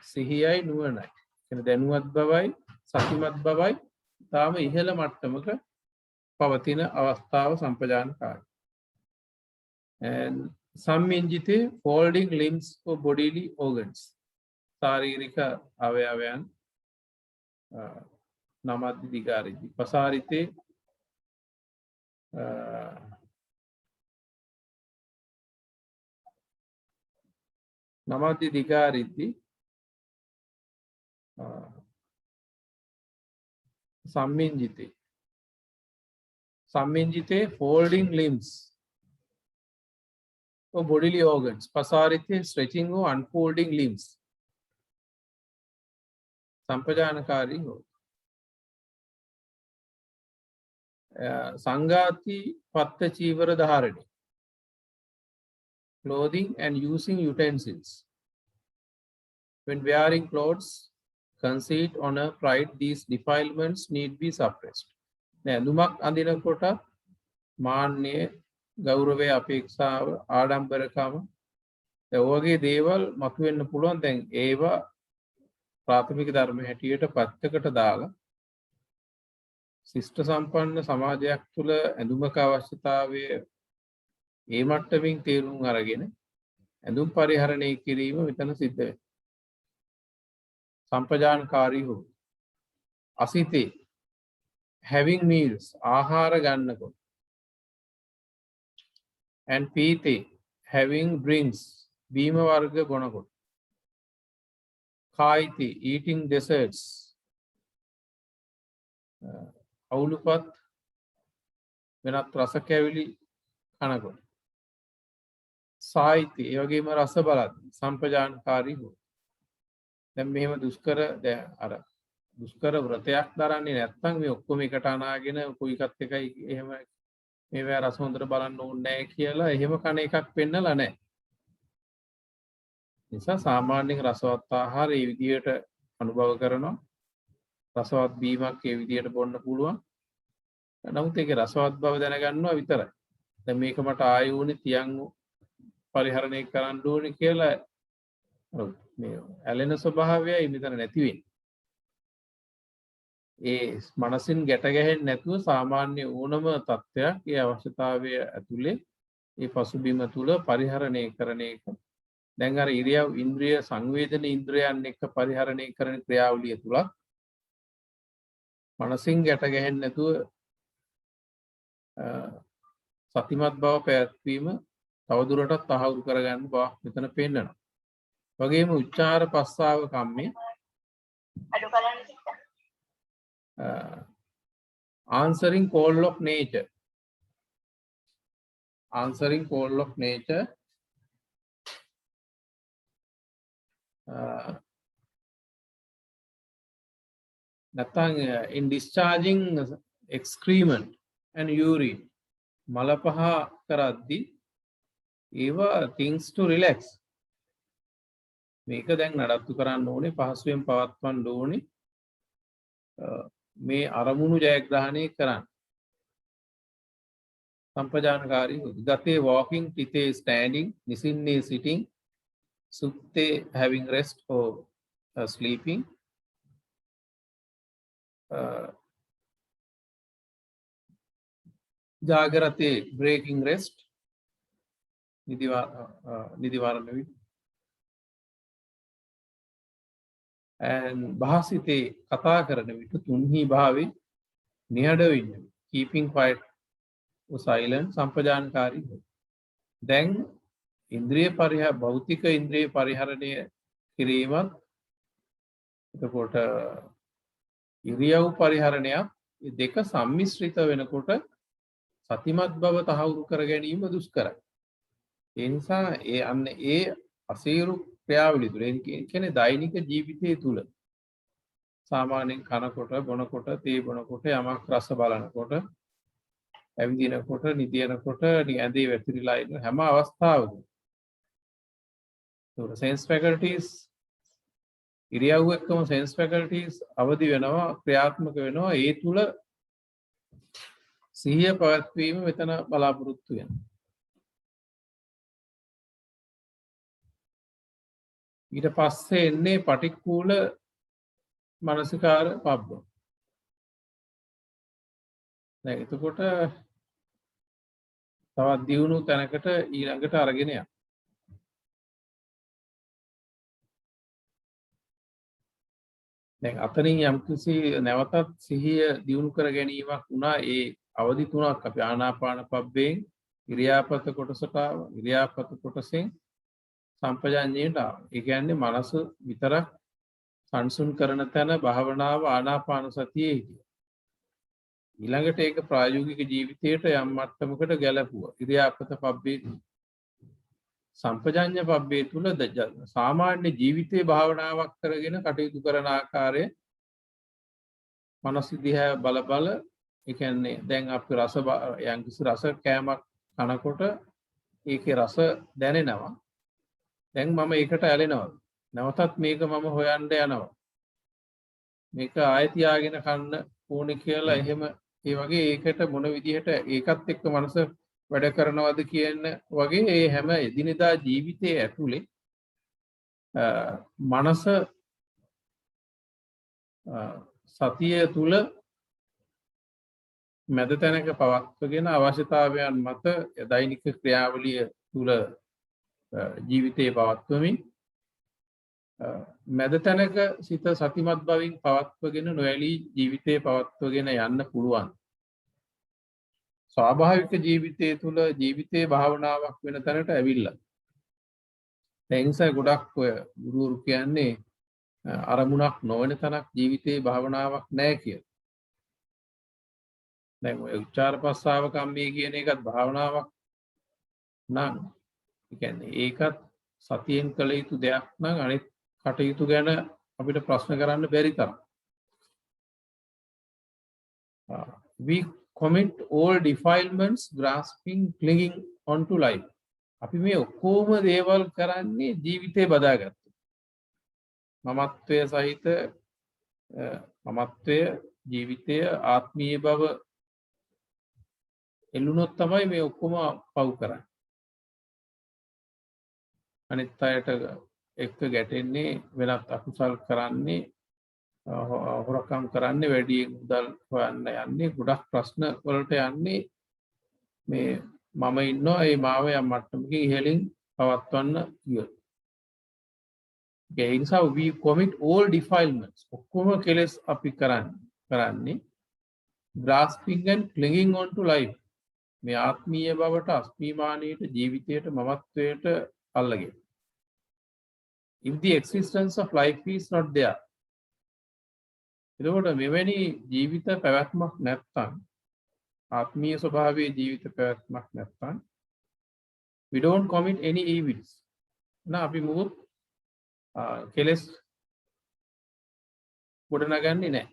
සිහියයි නුවණයි කියන දැනුවත් බවයි සතිමත් බවයි තාම ඉහළ මට්ටමක පවතින අවස්ථාව සම්පජානකාරී and සම්මිංජිතේ folding limbs or bodily organs ශාරීරික අවයවයන් නමද්දි දිගාරිදි පසාරිතේ නමද්දි දිගාරිදි සම්මිංජිතේ folding limbs or bodily organs pasarite stretching or unfolding limbs sampajanakari ho sangati patta chivara dharani clothing and using utensils when wearing clothes conceit honor pride these defilements need be suppressed ඇඳුමක් අඳිනකොට මාන්නය ගෞරවය අපේක්ෂාව ආඩම්බරකම ඒ වගේ දේවල් මතුවෙන්න පුළුවන් දැන් ඒවා ප්‍රාථමික ධර්ම හැටියට පැත්තකට දාලා ශිෂ්ට සම්පන්න සමාජයක් තුළ ඇඳුමක අවශ්‍යතාවය ඒ මට්ටමින් තේරුම් අරගෙන ඇඳුම් පරිහරණය කිරීම මෙතන සිද්ධ වෙනවා සම්පජානකාරී හෝ අසිතේ having meals ආහාර ගන්නකොට and පීතේ having drinks බීම වර්ග බොනකොට කායිතේ eating desserts අවුලුපත් වෙනත් රස කැවිලි කනකොට සායිතේ ඒ වගේම රස බලද්දී සම්පජානකාරී හෝ දැන් මෙහෙම දුෂ්කර දැන් අර දුෂ්කර ව්‍රතයක් දරන්නේ නැත්නම් මේ ඔක්කොම එකට අනාගෙන කොයි එකත් එකයි එහෙම මේවා රස හොඳට බලන්න ඕනේ නැහැ කියලා එහෙම කන එකක් පෙන්නලා නැහැ. නිසා සාමාන්‍යයෙන් රසවත් ආහාර ඒ විදිහට අනුභව කරනවා. රසවත් බීමක් ඒ විදිහට බොන්න පුළුවන්. නමුත් ඒකේ රසවත් බව දැනගන්නවා විතරයි. දැන් මේක මට ආයෙ උනේ තියන් පරිහරණය කරන්න ඕනේ කියලා මේ ඇලෙන ස්වභාවයයි මෙතන නැති වෙන්නේ. ඒ මනසින් ගැට ගැහෙන්නේ නැතුව සාමාන්‍ය ඕනම තත්ත්වයක් ඒ අවශ්‍යතාවය ඇතුලේ ඒ පසුබිම තුල පරිහරණය කරන එක දැන් අර ඉරියව් ඉන්ද්‍රිය සංවේදන ඉන්ද්‍රයන් එක්ක පරිහරණය කරන ක්‍රියාවලිය තුල මනසින් ගැට ගැහෙන්නේ නැතුව සතිමත් බව පැවැත්වීම තවදුරටත් තහවුරු කරගන්න බව මෙතන පෙන්නනවා. වගේම උච්චාර පස්සාව කම්මේ අඩු කරන්න answering call of nature නැත්නම් in discharging excrement and urine මල පහ කරද්දී ඒවා things to relax මේක දැන් නඩත්තු කරන්න ඕනේ පහසුවෙන් පවත්වන්න ඕනේ මේ අරමුණු ජයග්‍රහණය කරන්න සම්පජානකාරී ගතේ walking තිතේ standing නිසින්නේ sitting සුත්තේ having rest or sleeping ජාගරතේ breaking rest නිදිවාරණ and භාසිතේ කතා කරන විට තුන්හි භාවේ නිහඬව ඉන්න. keeping quiet or silent සම්පජානකාරී වේ. දැන් ඉන්ද්‍රිය පරිහර භෞතික ඉන්ද්‍රිය පරිහරණය කිරීමත් එතකොට ඉරියව් පරිහරණයක් මේ දෙක සම්මිශ්‍රිත වෙනකොට සතිමත් බව තහවුරු කර ගැනීම දුෂ්කරයි. ඒ නිසා ඒ අසීරු ක්‍රියාවලිය තුළ කියන්නේ දෛනික ජීවිතය තුළ සාමාන්‍යයෙන් කනකොට බොනකොට තේ බොනකොට යමක් රස බලනකොට ඇවිදිනකොට නිදිනකොට ඇඳේ වැතිරිලා ඉන්න හැම අවස්ථාවකම ඒක sense faculties ඉරියව් එක්කම sense faculties අවදි වෙනවා ක්‍රියාත්මක වෙනවා ඒ තුල සිහිය පවත්වීම මෙතන බලාපොරොත්තු වෙනවා. ඊට පස්සේ එන්නේ පටික්කුල මානසිකාර පබ්බ. දැන් එතකොට තවත් දියුණු තැනකට ඊළඟට අරගෙන යනවා. දැන් අතනින් යම්කිසි නැවතත් සිහිය දියුණු කර ගැනීමක් වුණා ඒ අවදි තුනක් අපි ආනාපාන පබ්බෙන් ඉරියාපත කොටසට ඉරියාපත කොටසෙන් සම්පජාඤ්ඤයට ආවා. ඒ කියන්නේ මනස විතරක් සංසුන් කරන තැන භාවනාව ආනාපාන සතියේ හිටියා. ඊළඟට ඒක ප්‍රායෝගික ජීවිතයට යම් මට්ටමකට ගැලපුවා. ඉරියාපත පබ්බේ සම්පජාඤ්ඤ පබ්බේ තුල සාමාන්‍ය ජීවිතයේ භාවනාවක් කරගෙන කටයුතු කරන ආකාරය මනස දිහා බල බල ඒ කියන්නේ දැන් අපි යම්කිසි රස කෑමක් කනකොට ඒකේ රස දැනෙනවා. දැන් මම ඒකට ඇලෙනවා. නැවතත් මේක මම හොයන්න යනවා. මේක ආයෙ තියාගෙන කන්න ඕනේ කියලා එහෙම ඒ වගේ ඒකට මොන විදිහට ඒකත් එක්ක මනස වැඩ කරනවද කියන වගේ ඒ හැම එදිනෙදා ජීවිතයේ ඇතුලේ මනස සතිය තුල මැද තැනක පවත්වගෙන අවශ්‍යතාවයන් මත දෛනික ක්‍රියාවලිය තුල ජීවිතේ පවත්වමින් මැද තැනක සිත සතිමත් බවින් පවත්වගෙන නොඇලී ජීවිතේ පවත්වගෙන යන්න පුළුවන්. ස්වාභාවික ජීවිතය තුළ ජීවිතේ භාවනාවක් වෙන තැනට ඇවිල්ලා. ඒ නිසා ගොඩක් ඔය ගුරුවරු කියන්නේ අරමුණක් නොවන තැනක් ජීවිතේ භාවනාවක් නැහැ කියලා. දැන් ඔය උච්චාර ප්‍රස්තාව කම්මේ කියන එකත් භාවනාවක් නම් ඒ කියන්නේ ඒකත් සතියෙන් කළ යුතු දෙයක් නම් අනිත් කටයුතු ගැන අපිට ප්‍රශ්න කරන්න බැරි තරම්. We commit all defilements grasping clinging onto life. අපි මේ ඔක්කොම දේවල් කරන්නේ ජීවිතේ බදාගත්තා. මමත්වය සහිත මමත්වය ජීවිතය ආත්මීය බව එළුනොත් තමයි මේ ඔක්කොම පව් කරන්නේ. අනිත් අයට එක්ක ගැටෙන්නේ වෙනත් අකුසල් කරන්නේ හොරකම් කරන්නේ වැඩියෙන් මුදල් හොයන්න යන්නේ ගොඩක් ප්‍රශ්න වලට යන්නේ මේ මම ඉන්නවා ඒ මාව යම් මට්ටමකින් ඉහළින් පවත්වන්න ගියොත්. ඒ නිසා we commit all defilements ඔක්කොම කෙලෙස් අපි කරන්නේ grasping and clinging on to life මේ ආත්මීය බවට අස්මිමානීයට ජීවිතයට මමත්වයට අල්ලගෙන. If the existence of life is not there එතකොට මෙවැනි ජීවිත පැවැත්මක් නැත්නම් ආත්මීය ස්වභාවයේ ජීවිත පැවැත්මක් නැත්නම් we don't commit any evils නා අපි මොකද කෙලස් ගොඩනගන්නේ නැහැ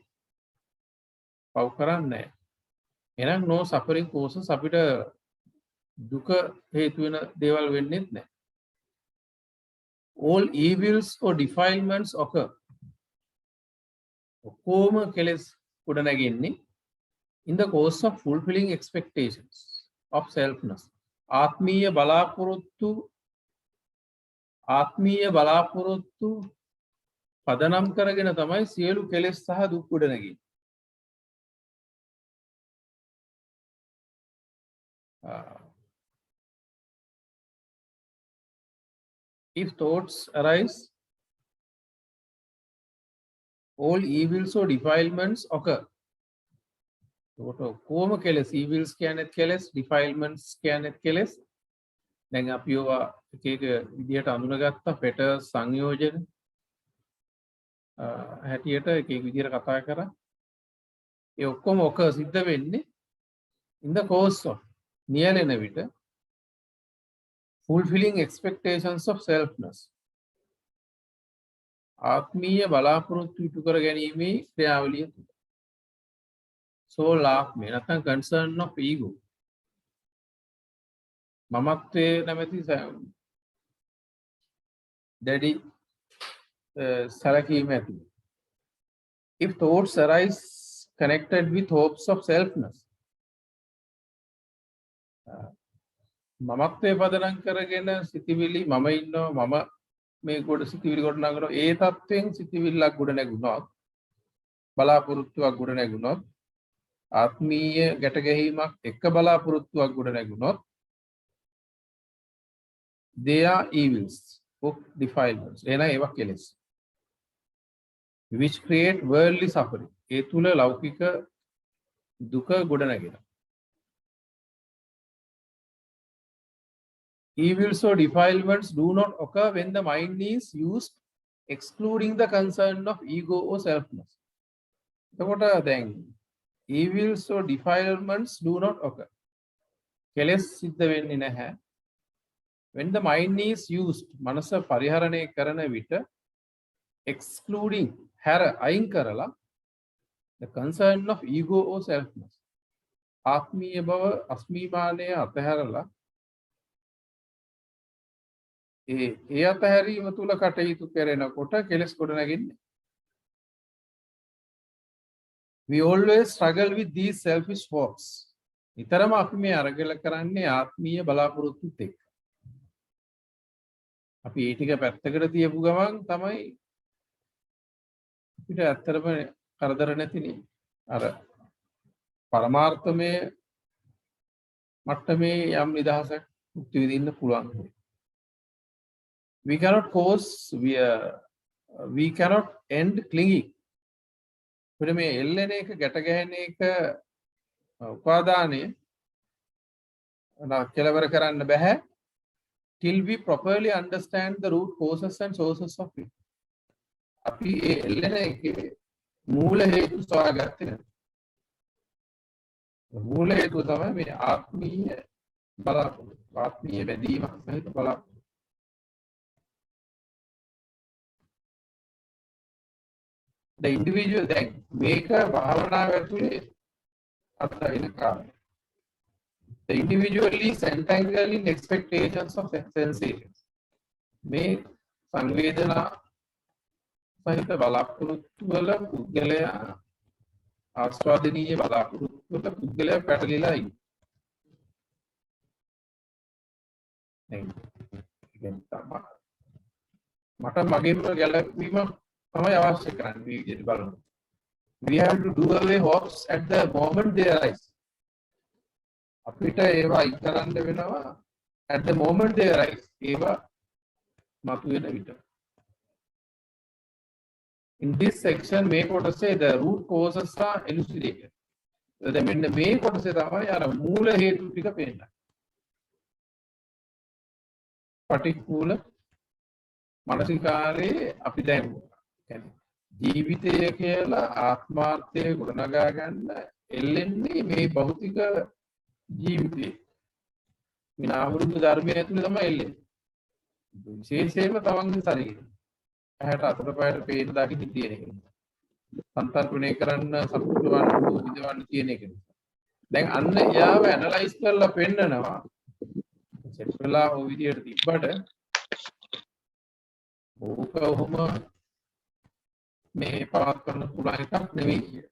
පව් කරන්නේ නැහැ එහෙනම් no suffering causes අපිට දුක හේතු වෙන දේවල් වෙන්නේ නැහැ all evils or defilements occur ඔක්කොම කෙලස් ගොඩනගන්නේ in the course of fulfilling expectations of selfness ආත්මීය බලාපොරොත්තු පදනම් කරගෙන තමයි සියලු කෙලෙස් සහ දුක් ගොඩනගන්නේ. If thoughts arise all evils or defilements occur. කොහොම කෙලස් evils කියන්නේත් කෙලස් defilements කියන්නේත් කෙලස්. දැන් අපි ඒවා එක එක විදිහට අඳුනගත්තා fetters සංයෝජන හැටියට එක එක විදිහට කතා කරා. ඒ ඔක්කොම සිද්ධ වෙන්නේ in the course of නියැලෙන විට fulfilling expectations of selfness. ආත්මීය බලාපොරොත්තු ඉටු කර ගැනීමේ ක්‍රියාවලිය තුළ. soul ආත්මය නැත්නම් concern of ego. මමත්වයේ නැමැති දැඩි සැලකීම ඇති. If thoughts arise connected with hopes of selfness, මමත්වයේ පදනම් කරගෙන සිතිවිලි මම ඉන්නවා මම මේ කොට සිතිවිලි කොට නගනවා ඒ තත්ත්වෙන් සිතිවිල්ලක් ගොඩ නැගුණොත් බලාපොරොත්තුවක් ගොඩ නැගුණොත් ආත්මීය ගැට ගැහිමක් එක බලාපොරොත්තුවක් ගොඩ නැගුණොත් they are evils of defilements එන ඒවා කෙලෙස් which create worldly suffering ඒ තුල ලෞකික දුක ගොඩ නැගෙනවා. Evils or defilements do not occur when the mind is used excluding the concern of ego or selfness. එතකොට දැන් evils or defilements do not occur. කෙලෙස් සිද්ධ වෙන්නේ නැහැ. When the mind is used මනස පරිහරණය කරන විට excluding හැර අයින් කරලා the concern of ego or selfness ආත්මීය බව අස්මිමානය අතහැරලා ඒ අතහැරීම තුල කටයුතු කරනකොට කෙලස් කොට නැගින්නේ. We always struggle with these selfish hopes. නිතරම අපි මේ අරගල කරන්නේ ආත්මීය බලාපොරොත්තුත් එක්ක. අපි ඒ ටික පැත්තකට තියපු ගමන් තමයි අපිට ඇත්තටම කරදර නැතිනේ. අර පරමාර්ථමය මට්ටමේ යම් නිදහසක් මුක්ති විඳින්න පුළුවන්. We cannot end clinging. පිට මේ එල්ලෙන එක ගැට ගැහෙන එක උපාදානය කෙලවර කරන්න බෑ till we properly understand the root causes and sources of it. අපි ඒ එල්ලෙන එකේ මූල හේතු සොයාගත්තේ නැහැ. මූල හේතුව තමයි මේ ආත්මීය බලාපොරොත්තු ආත්මීය බැඳීමක් සහිත බලාපොරොත්තු. The individual then make a භාවනාව ඇතුලේ අත්දකින්න කාරණා. The individual is entangled in expectations of sensations. මේ සංවේදනා සහිත බලාපොරොත්තු වල පුද්ගලයා ආස්වාදනීය බලාපොරොත්තු වල පුද්ගලයා පැටලිලා ඉන්නේ. මට මගෙම ගැලවීම තමයි අවශ්‍ය කරන්නේ මේ විදිහට බලන්න. We have to do away hopes at the moment they arise. අපිට ඒවා ඉක්තරන්න වෙනවා at the moment they arise. ඒවා මතුවෙන විට. In this section මේ කොටසේ the root causes are elucidated. දැන් මෙන්න මේ කොටසේ තමයි අර මූල හේතු ටික පේන්නේ. පටික්කුල මානසිකාරේ අපි දැන් ජීවිතය කියලා ආත්මාර්ථය ගොඩනගා ගන්න එල්ලෙන්නේ මේ භෞතික ජීවිතේ. මේ නාමරූප ධර්මය ඇතුලේ තමයි එල්ලෙන්නේ. විශේෂයෙන්ම තමන්ගේ ශරීරය. ඇහැට අතට පයට පේන දකින්න තියෙන එක. සංතරපණය කරන්න සතුටවන්න විදවන්න තියෙන එක. දැන් අන්න එයාව ඇනලයිස් කරලා පෙන්නනවා. සෙට් වෙලා ඔය විදියට තිබ්බට ඕක ඔහොම මේ පාත් කරන්න පුළුවන් එකක් නෙවෙයි කිය.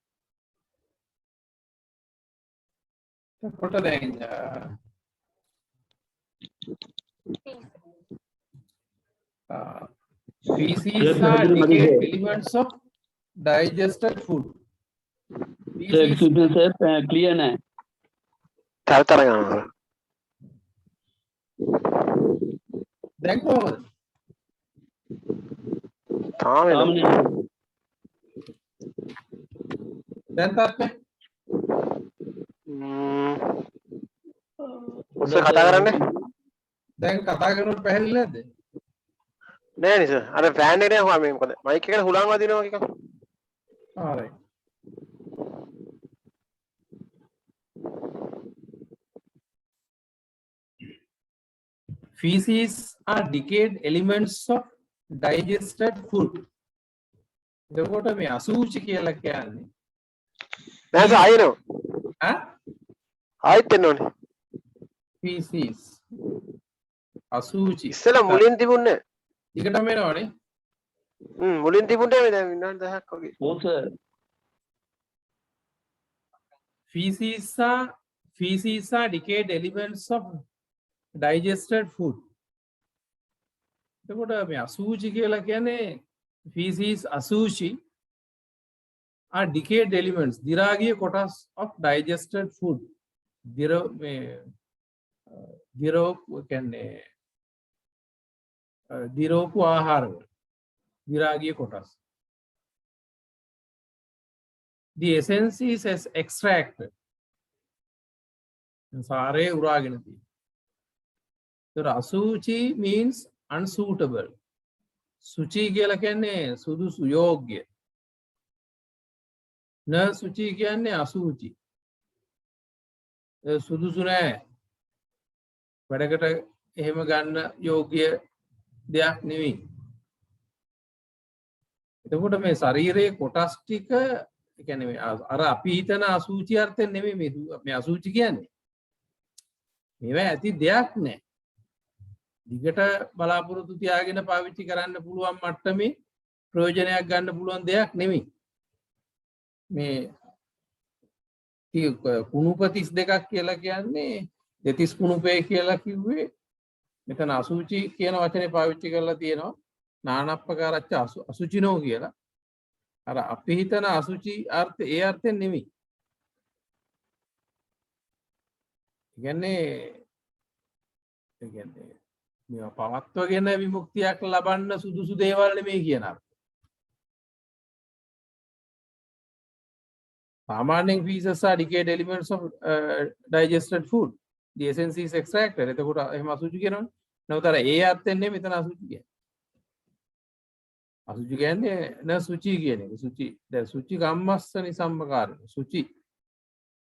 එතකොට දැන් feces are decayed elements of digested food. Excuse me, sir, clear na. දැන් කොහොමද? තාම දැන් තාත්තේ ඔස්සේ කතා කරන්නේ දැන් කතා කරනකොට පැහැදිලි නැද්ද? නෑ නේ සර් අර ෆෑන් එකේ නෑ මේ මොකද මයික් එකට හුලං වදිනවා වගේ එකක් alright. Feces are decayed elements of digested food. එතකොට මේ අසූචි කියලා කියන්නේ නෑ සර් ආයෙනවා ඈ ආයෙත් එන්න ඕනේ feces අසූචි ඉස්සෙල්ලා මුලින් තිබුණේ ටිකටම එනවනේ. මුලින් තිබුණේ මේ දැන් විනාඩි 10ක් වගේ ඔව් sir. Feces are decayed elements of digested food. එතකොට මේ අසූචි කියලා කියන්නේ feces අසූචි are decayed elements දිරා ගිය කොටස් of digested food. දිරෝපු ආහාර දිරා ගිය කොටස්. The essence is extracted. සාරය උරාගෙන තියෙනවා. ඒතර අසුචි means unsuitable. සුචි කියලා කියන්නේ සුදුසු යෝග්‍ය. න සුචි කියන්නේ අසුචි. සුදුසු නෑ. වැඩකට එහෙම ගන්න යෝග්‍ය දෙයක් නෙවෙයි. එතකොට මේ ශරීරයේ කොටස් ටික ඒ කියන්නේ අර අපි හිතන අසුචි අර්ථයෙන් නෙමෙයි මේ අසුචි කියන්නේ. මේවා ඇති දෙයක් නෑ. දිගට බලාපොරොත්තු තියාගෙන පාවිච්චි කරන්න පුළුවන් මට්ටමේ ප්‍රයෝජනයක් ගන්න පුළුවන් දෙයක් නෙමෙයි. මේ කුණුප 32ක් කියලා කියන්නේ දෙතිස් කුණුපේ කියලා කිව්වේ මෙතන අසුචි කියන වචනේ පාවිච්චි කරලා තියෙනවා නානප්පකාරච්ච අසුචිනෝ කියලා. අර අපි හිතන අසුචි අර්ථය ඒ අර්ථයෙන් නෙමෙයි. කියන්නේ මේවා පවත්වගෙන විමුක්තියක් ලබන්න සුදුසු දේවල් නෙමෙයි කියන අර්ථය. සාමාන්‍යයෙන් feces are decayed elements of digested food. The essence is extracted. එතකොට එහෙම අසුචි කියනවනේ. නමුත් ඒ අර්ථයෙන් නෙමෙයි මෙතන අසුචි කියන්නේ. අසුචි කියන්නේ න සුචි කියන එක. සුචි දැන් සුචි කම්මස්සනි සම්මකාරණ. සුචි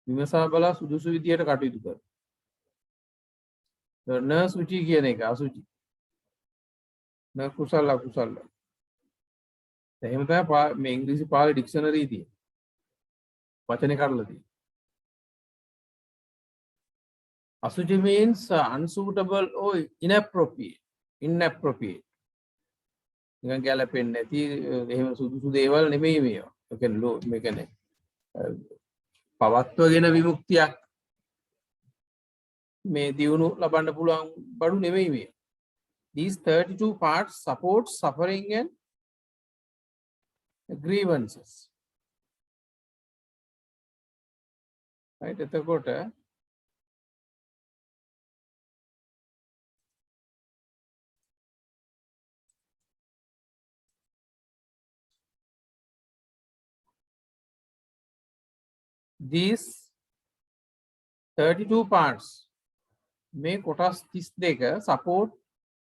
විමසා බලා සුදුසු විදියට කටයුතු කරන. න සුචි කියන එක අසුචි. න කුසල අකුසල. එහෙම තමයි මේ ඉංග්‍රීසි පාළි ඩික්ෂනරි තියෙන්නේ. වචනේ කඩලා තියෙන්නේ. Asuchi means unsuitable or inappropriate. නිකන් ගැලපෙන්නේ නැති එහෙම සුදුසු දේවල් නෙමෙයි මේවා. ඒ කියන්නේ පවත්වගෙන විමුක්තියක් මේ දියුණු ලබන්න පුළුවන් බඩු නෙමෙයි මේ. These 32 parts support suffering and grievances. Right? එතකොට these 32 parts මේ කොටස් 32 support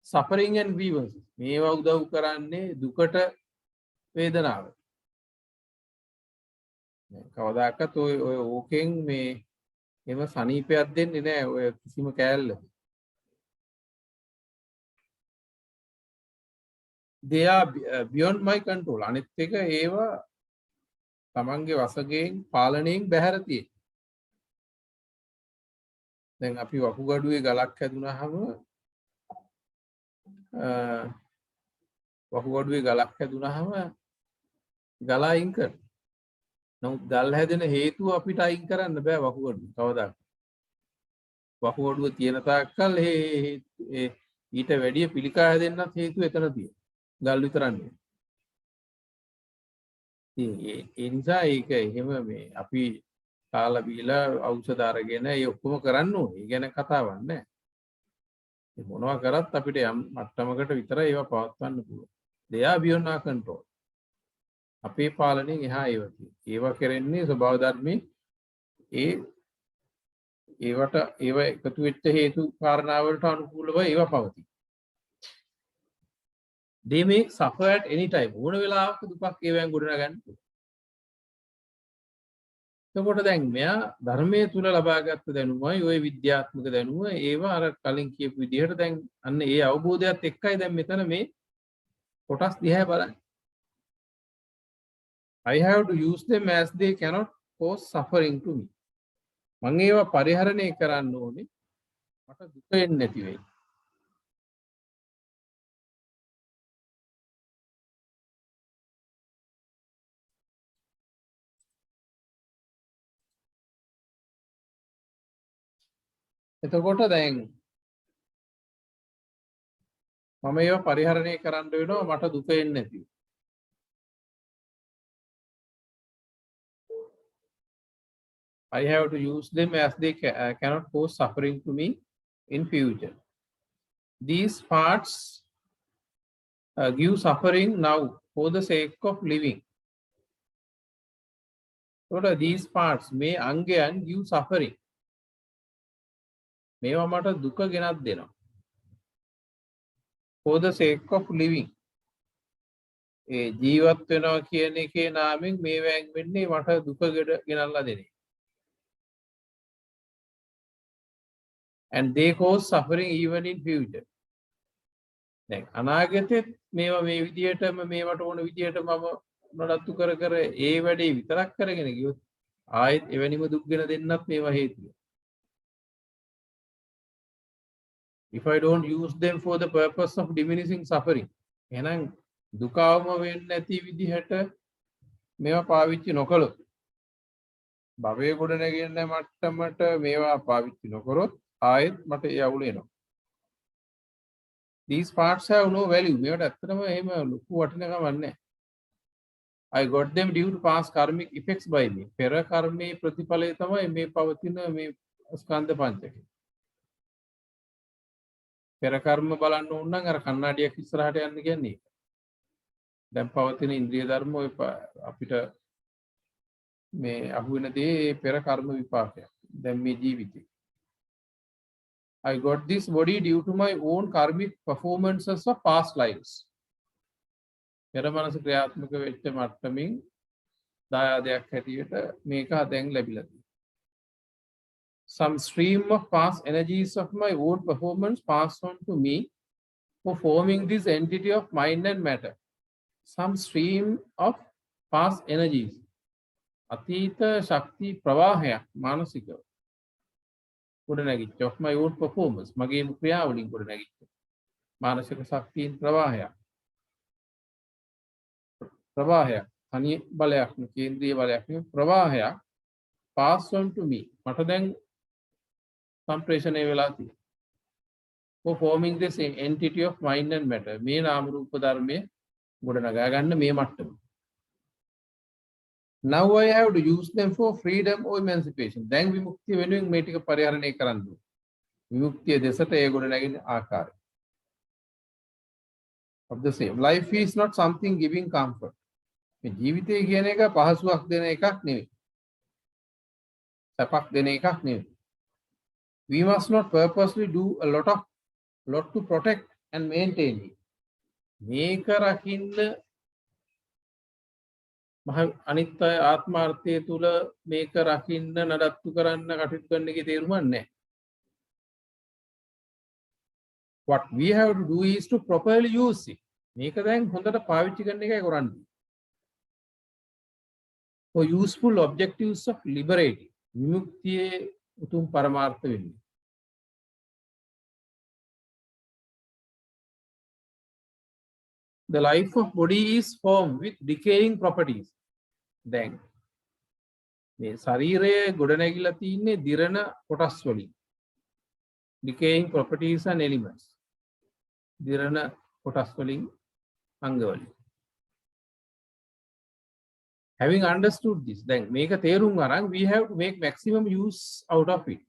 suffering and grievances. මේවා උදව් කරන්නේ දුකට වේදනාව. කවදාකවත් ඔය ඕකෙන් මේ එහෙම සනීපයක් දෙන්නේ නැහැ ඔය කිසිම කෑල්ලක. They are beyond my control. අනිත් එක ඒවා තමන්ගේ වශයෙන් පාලනයෙන් බැහැර තියෙන. දැන් අපි වකුගඩුවේ ගලක් හැදුනහම ගල අයින් කරනවා. නමුත් ගල් හැදෙන හේතුව අපිට අයින් කරන්න බෑ වකුගඩුව. කවදාද? වකුගඩුව තියෙන තාක්කල් ඊට වැඩිය පිළිකා හැදෙන්නත් හේතුව එතන තියෙනවා. ගල් විතරක් නෙවෙයි. ඒ නිසා ඒක එහෙම මේ අපි කාලා බීලා ඖෂධ අරගෙන ඒ ඔක්කොම කරන්න ඕනේ. ඒ ගැන කතාවක් නැහැ. ඒ මොනවා කරත් අපිට යම් මට්ටමකට විතර ඒවා පවත්වන්න පුළුවන්. They are beyond our control. අපේ පාලනයෙන් එහා ඒවා තියෙනවා. ඒවා කරන්නේ ස්වභාව ධර්මයේ ඒව එකතු වෙච්ච හේතු කාරණා වලට අනුකූලව ඒවා පවතී. they may suffer at any time. ඕන වෙලාවක දුකක් ඒවෙන් ගොඩනගන්න පුළුවන්. එතකොට දැන් මෙයා ධර්මයේ තුල ලබාගත් දැනුමයි ওই විද්‍යාත්මක දැනුම ඒවා අර කලින් කියපු විදිහට දැන් අන්න ඒ අවබෝධයත් එක්කයි දැන් මෙතන මේ කොටස් දිහා බලන්නේ. I have to use them as they cannot cause suffering to me. මම ඒවා පරිහරණය කරන්න ඕනේ මට දුක එන්නේ නැති වෙයි. එතකොට දැන් මම ඒවා පරිහරණය කරන්න වෙනවා මට දුක එන්නේ නැති වෙයි. I have to use them as they cannot cause suffering to me in future. These parts give suffering now for the sake of living. So these parts may angayan give suffering. මේවා මට දුක ගෙනත් දෙනවා. For the sake of living. ඒ ජීවත් වෙනවා කියන එකේ නාමයෙන් මේවෙන් වෙන්නේ මට දුක ගෙනල්ලා දෙන්නේ. And they cause suffering even in future. දැන් අනාගතෙත් මේවා මේ විදියටම මේවට ඕන විදියට මම නඩත්තු කර කර ඒ වැඩේ විතරක් කරගෙන ගියොත් ආයෙත් එවැනිම දුක් ගෙන දෙන්නත් මේවා හේතුව. If I don't use them for the purpose of diminishing suffering, එහෙනම් දුකවම වෙන්නේ නැති විදිහට මේවා පාවිච්චි නොකළොත් භවයේ ගොඩ නැගෙන්න මට්ටමට මේවා පාවිච්චි නොකරොත් ආයෙත් මට ඒ අවුල එනවා. These parts have no value. මේවට ඇත්තටම එහෙම ලොකු වටිනකමක් නැහැ. I got them due to past karmic effects by me. පෙර කර්මයේ ප්‍රතිඵලය තමයි මේ පවතින මේ ස්කන්ධ පංචකය. පෙර කර්ම බලන්න ඕන නම් අර කන්නඩියක් ඉස්සරහට යන්න කියන්නේ ඒක. දැන් පවතින ඉන්ද්‍රිය ධර්ම ඔය අපිට මේ අහු වෙන දේ පෙර කර්ම විපාකයක්. දැන් මේ ජීවිතේ I got this body due to my own karmic performances of past lives. පෙර මනස ක්‍රියාත්මක වෙච්ච මට්ටමින් දායාදයක් හැටියට මේක දැන් ලැබිලා තියෙනවා. Some stream of past energies of my own performance passed on to me for forming this entity of mind and matter. Some stream of past energies. අතීත ශක්ති ප්‍රවාහයක් මානසිකව ගොඩනැගිච්ච of my own performance මගේ ක්‍රියාවලින් ගොඩනැගිච්ච මානසික ශක්තියින් ප්‍රවාහයක් තනි බලයක් නෙවෙයි කේන්ද්‍රීය බලයක් නෙවෙයි ප්‍රවාහයක් pass on to me මට දැන් සම්ප්‍රේෂණය වෙලා තියෙනවා for forming this entity of mind and matter මේ නාම රූප ධර්මයේ ගොඩනගා ගන්න මේ මට්ටම. Now I have to use them for freedom or emancipation. දැන් විමුක්තිය වෙනුවෙන් මේ ටික පරිහරණය කරන්න ඕනේ. විමුක්තිය දෙසට ඒ ගොඩ නැගෙන ආකාරය. Of the same. Life is not something giving comfort. මේ ජීවිතය කියන එක පහසුවක් දෙන එකක් නෙවෙයි. සපක් දෙන එකක් නෙවෙයි. We must not purposely do a lot to protect and maintain it. මේක රකින්න අනිත් ආත්මාර්ථය තුල මේක රකින්න නඩත්තු කරන්න කටයුතු කරන එකේ තේරුමක් නැහැ. What we have to do is to properly use it. මේක දැන් හොඳට පාවිච්චි කරන එකයි කරන්නේ. For useful objectives of liberating. විමුක්තියේ උතුම් පරමාර්ථ වෙන්නේ. The life of body is formed with decaying properties. දැන් මේ ශරීරය ගොඩනැගිලා තින්නේ දිරණ කොටස් වලින්. Decaying properties and elements. දිරණ කොටස් වලින් අංග වලින්. Having understood this, දැන් මේක තේරුම් අරන් we have to make maximum use out of it.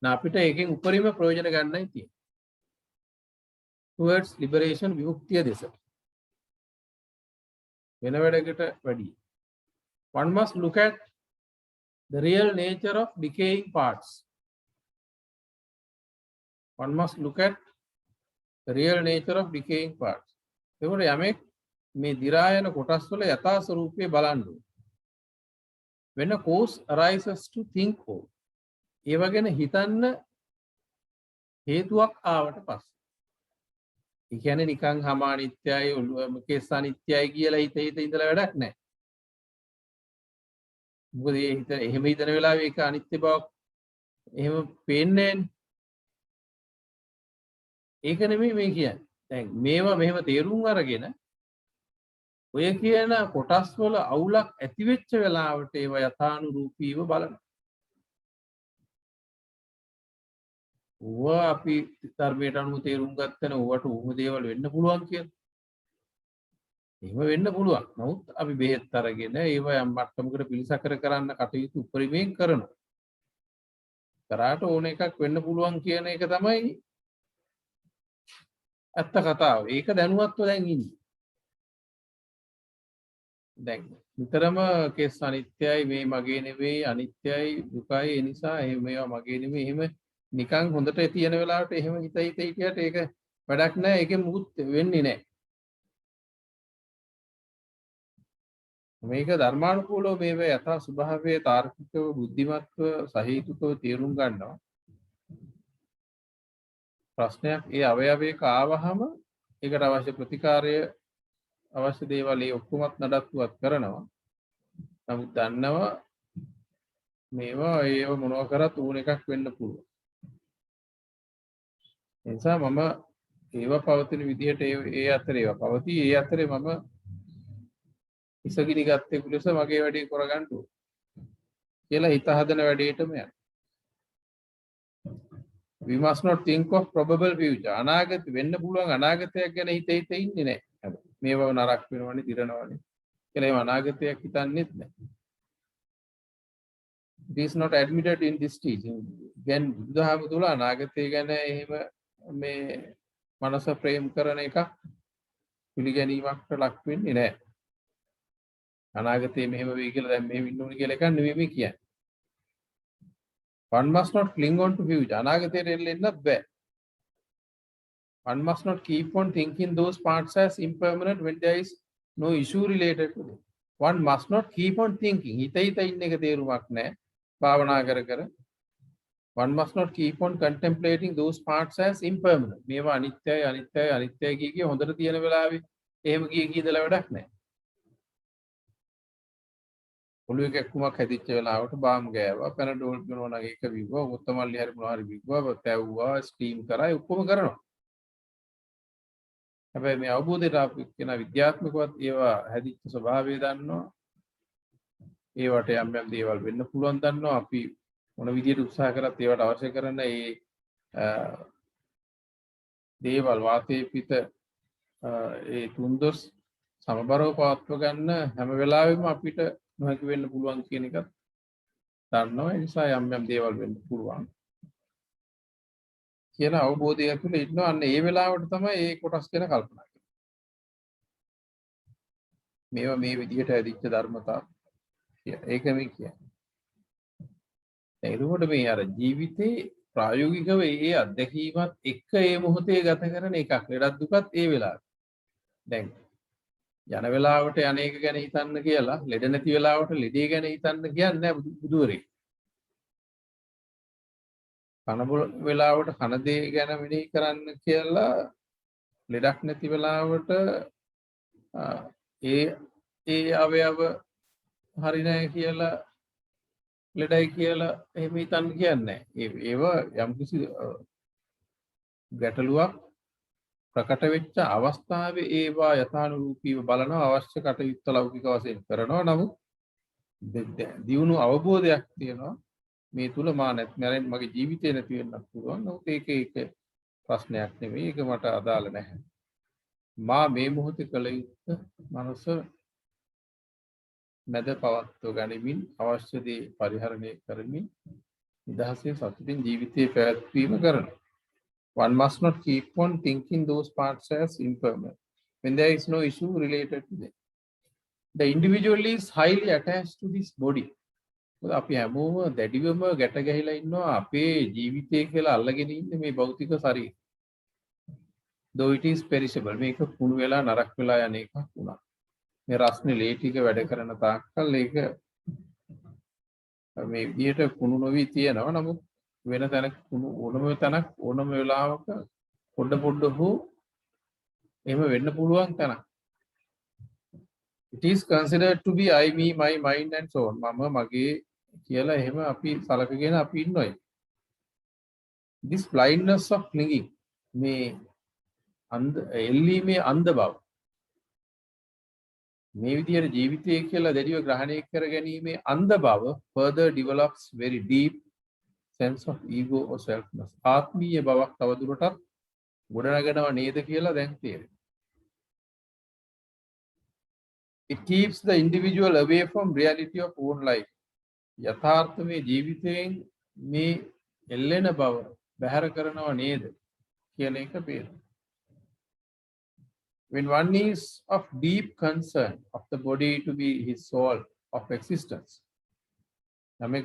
අපිට ඒකෙන් උපරිම ප්‍රයෝජන ගන්නයි තියෙන්නේ. Towards liberation විමුක්තිය දෙස. වෙන වැඩකට වැඩි. One must look at the real nature of decaying parts. One must look at the real nature of decaying parts. එතකොට යමෙක් මේ දි รา යන කොටස් වල යථා ස්වરૂපය බලන්න ඕනේ. When a cause arises to think of, ඒව ගැන හිතන්න හේතුවක් ආවට පස්සේ. ඒ කියන්නේ නිකන් හැම අනිත්‍යයි කෙස් අනිත්‍යයි කියලා හිත ඉඳලා වැඩක් නැහැ. මොකද ඒ හිත එහෙම හිතන වෙලාවේ ඒක අනිත්‍ය බවක් එහෙම පේන්නේ නැහැ. ඒක නෙමෙයි මේ කියන්නේ. දැන් මේවා මෙහෙම තේරුම් අරගෙන ඔය කියන කොටස් වල අවුලක් ඇති වෙච්ච වෙලාවට ඒවා යථානුරූපීව බලනවා. ඕවා අපි ධර්මයට අනුව තේරුම් ගත්තන ඕවට උම දේවල් වෙන්න පුළුවන් කියලා. එහෙම වෙන්න පුළුවන්. නමුත් අපි බෙහෙත් අරගෙන ඒවා යම් මට්ටමකට පිළිසකර කරන්න කටයුතු උපරිමයෙන් කරනවා. කරාට ඕන එකක් වෙන්න පුළුවන් කියන එක තමයි ඇත්ත කතාව. ඒක දැනුවත්ව දැන් ඉන්නේ. දැන් නිතරම කෙස් අනිත්‍යයි මේ මගේ නෙවෙයි අනිත්‍යයි දුකයි ඒ නිසා මේවා මගේ නෙවෙයි එහෙම නිකන් හොඳට තියෙන වෙලාවට එහෙම හිත හිටියට ඒක වැඩක් නැහැ. ඒකෙන් මුකුත් වෙන්නේ නැහැ. මේක ධර්මානුකූලව මේවා යථා ස්වභාවයේ තාර්කිකව බුද්ධිමත්ව සහේතුකව තේරුම් ගන්නවා. ප්‍රශ්නයක් ඒ අවයවයක ආවහම ඒකට අවශ්‍ය ප්‍රතිකාරය අවශ්‍ය දේවල් ඒ ඔක්කොමත් නඩත්තුවත් කරනවා. නමුත් දන්නවා මේවා ඒව මොනවා කරත් ඕන එකක් වෙන්න පුළුවන්. ඒ නිසා මම ඒවා පවතින විදිහට ඒ අතරේ ඒවා පවතී. ඒ අතරේ මම ඉසගිනි ගත්තේ කුලස මගේ වැඩේ කරගන්න ඕන කියලා හිත හදන වැඩේටම යනවා. We must not think of probable future. අනාගත වෙන්න පුළුවන් අනාගතයක් ගැන හිත ඉන්නේ නැහැ. මේවා නරක වෙනවනේ දිරනවනේ කියලා ඒ අනාගතයක් හිතන්නේත් නැහැ. It is not admitted in this teaching. Then බුදුහාමුදුර අනාගතය ගැන එහෙම මේ මනස ප්‍රේම කරන එක පිළිගැනීමකට ලක් වෙන්නේ නැහැ. අනාගතේ මෙහෙම වෙයි කියලා දැන් මෙහෙම ඉන්න ඕනේ කියලා එකක් නෙමෙයි මේ කියන්නේ. One must not cling on to future. අනාගතයට එල්ලෙන්නත් බෑ. One must not keep on thinking those parts as impermanent when there is no issue related to them. One must not keep on thinking. හිත ඉන්න එක තේරුමක් නැහැ. භාවනා කර කර. One must not keep on contemplating those parts as impermanent. මේවා අනිත්‍යයි අනිත්‍යයි අනිත්‍යයි කිය හොඳට තියෙන වෙලාවේ එහෙම කිය ඉඳලා වැඩක් නැහැ. ඔළුවේ කැක්කුමක් හැදිච්ච වෙලාවට බාම් ගෑවා පැනඩෝල් කරනවා නම් ඒක විව්වා ඔත්තමල්ලි හරි මොනවා හරි විව්වා තැව්වා ස්ටීම් කරා ඔක්කොම කරනවා. හැබැයි මේ අවබෝධයට ආපු කෙන විද්‍යාත්මකවත් ඒවා හැදිච්ච ස්වභාවය දන්නවා. ඒවට යම් යම් දේවල් වෙන්න පුළුවන් දන්නවා. අපි මොන විදියට උත්සාහ කරත් ඒවට අවශ්‍ය කරන ඒ දේවල් වාතයේ පිට ඒ තුන්දොස් සමබරව පවත්ව ගන්න හැම වෙලාවෙම අපිට නොහැකි වෙන්න පුළුවන් කියන එකත් දන්නවා. ඒ නිසා යම් යම් දේවල් වෙන්න පුළුවන් කියන අවබෝධය ඇතුළේ ඉන්නවා. අන්න ඒ වෙලාවට තමයි ඒ කොටස් ගැන කල්පනා කරන්නේ. මේවා මේ විදිහට ඇදිච්ච ධර්මතා කියලා. ඒක මේ කියන්නේ. එතකොට මේ අර ජීවිතේ ප්‍රායෝගිකව ඒ අත්දැකීමත් එක්ක ඒ මොහොතේ ගත කරන එකක්. ලෙඩක් දුකත් ඒ වෙලාවට. දැන් යන වෙලාවට අනේක ගැන හිතන්න කියලා ලෙඩ නැති වෙලාවට ලෙඩේ ගැන හිතන්න කියන්නේ නැහැ බුදුවරේ. කන වෙලාවට කන දේ ගැන මෙනෙහි කරන්න කියලා ලෙඩක් නැති වෙලාවට ඒ අවයව හරි නැහැ කියලා ලෙඩයි කියලා එහෙම හිතන්න කියන්නේ නැහැ. ඒව යම්කිසි ගැටලුවක් ප්‍රකට වෙච්ච අවස්ථාවේ ඒවා යථානුරූපීව බලනවා අවශ්‍ය කටයුත්ත ලෞකික වශයෙන් කරනවා. නමුත් දියුණු අවබෝධයක් තියෙනවා මේ තුල මා නැත්නම් මගේ ජීවිතේ නැති වෙන්නත් පුළුවන්. නමුත් ඒක ප්‍රශ්නයක් නෙවෙයි. ඒක මට අදාළ නැහැ. මා මේ මොහොතේ කළ යුත්තේ මනස මැද පවත්ව ගනිමින් අවශ්‍ය දේ පරිහරණය කරමින් නිදහසේ සතුටින් ජීවිතේ පැවැත්වීම කරනවා. One must not keep on thinking those parts as impermanent when there is no issue related to them. the individual is highly attached to this body. අපි හැමෝම දැඩිවම ගැට ගැහිලා ඉන්නවා අපේ ජීවිතය කියලා අල්ලගෙන ඉන්නේ මේ භෞතික ශරීරය. though it is perishable මේක කුණු වෙලා නරක වෙලා යන එකක් වුණා. මේ රස්නේ ලේ ටික වැඩ කරන තාක්කල් ඒක මේ විදියට කුණු නොවි තියෙනවා. නමුත් වෙන තැනක කුණු ඕනම වෙලාවක පොඩ හෝ එහෙම වෙන්න පුළුවන් තැනක්. It is considered to be I, me, my mind and so on. මම මගේ කියලා එහෙම අපි සලකගෙන අපි ඉන්නොයි. This blindness of clinging මේ එල්ලීමේ අන්ධ බව මේ විදියට ජීවිතය කියලා දැඩිව ග්‍රහණය කර ගැනීමේ අන්ධ බව further develops very deep sense of ego or selfness. ආත්මීය බවක් තවදුරටත් ගොඩනගනවා නේද කියලා දැන් තේරෙනවා. It keeps the individual away from reality of own life. යථාර්ථමය ජීවිතයෙන් මේ එල්ලෙන බව බැහැර කරනවා නේද කියන එක පේනවා. When one is of deep concern of the body to be his soul of existence. නමෙ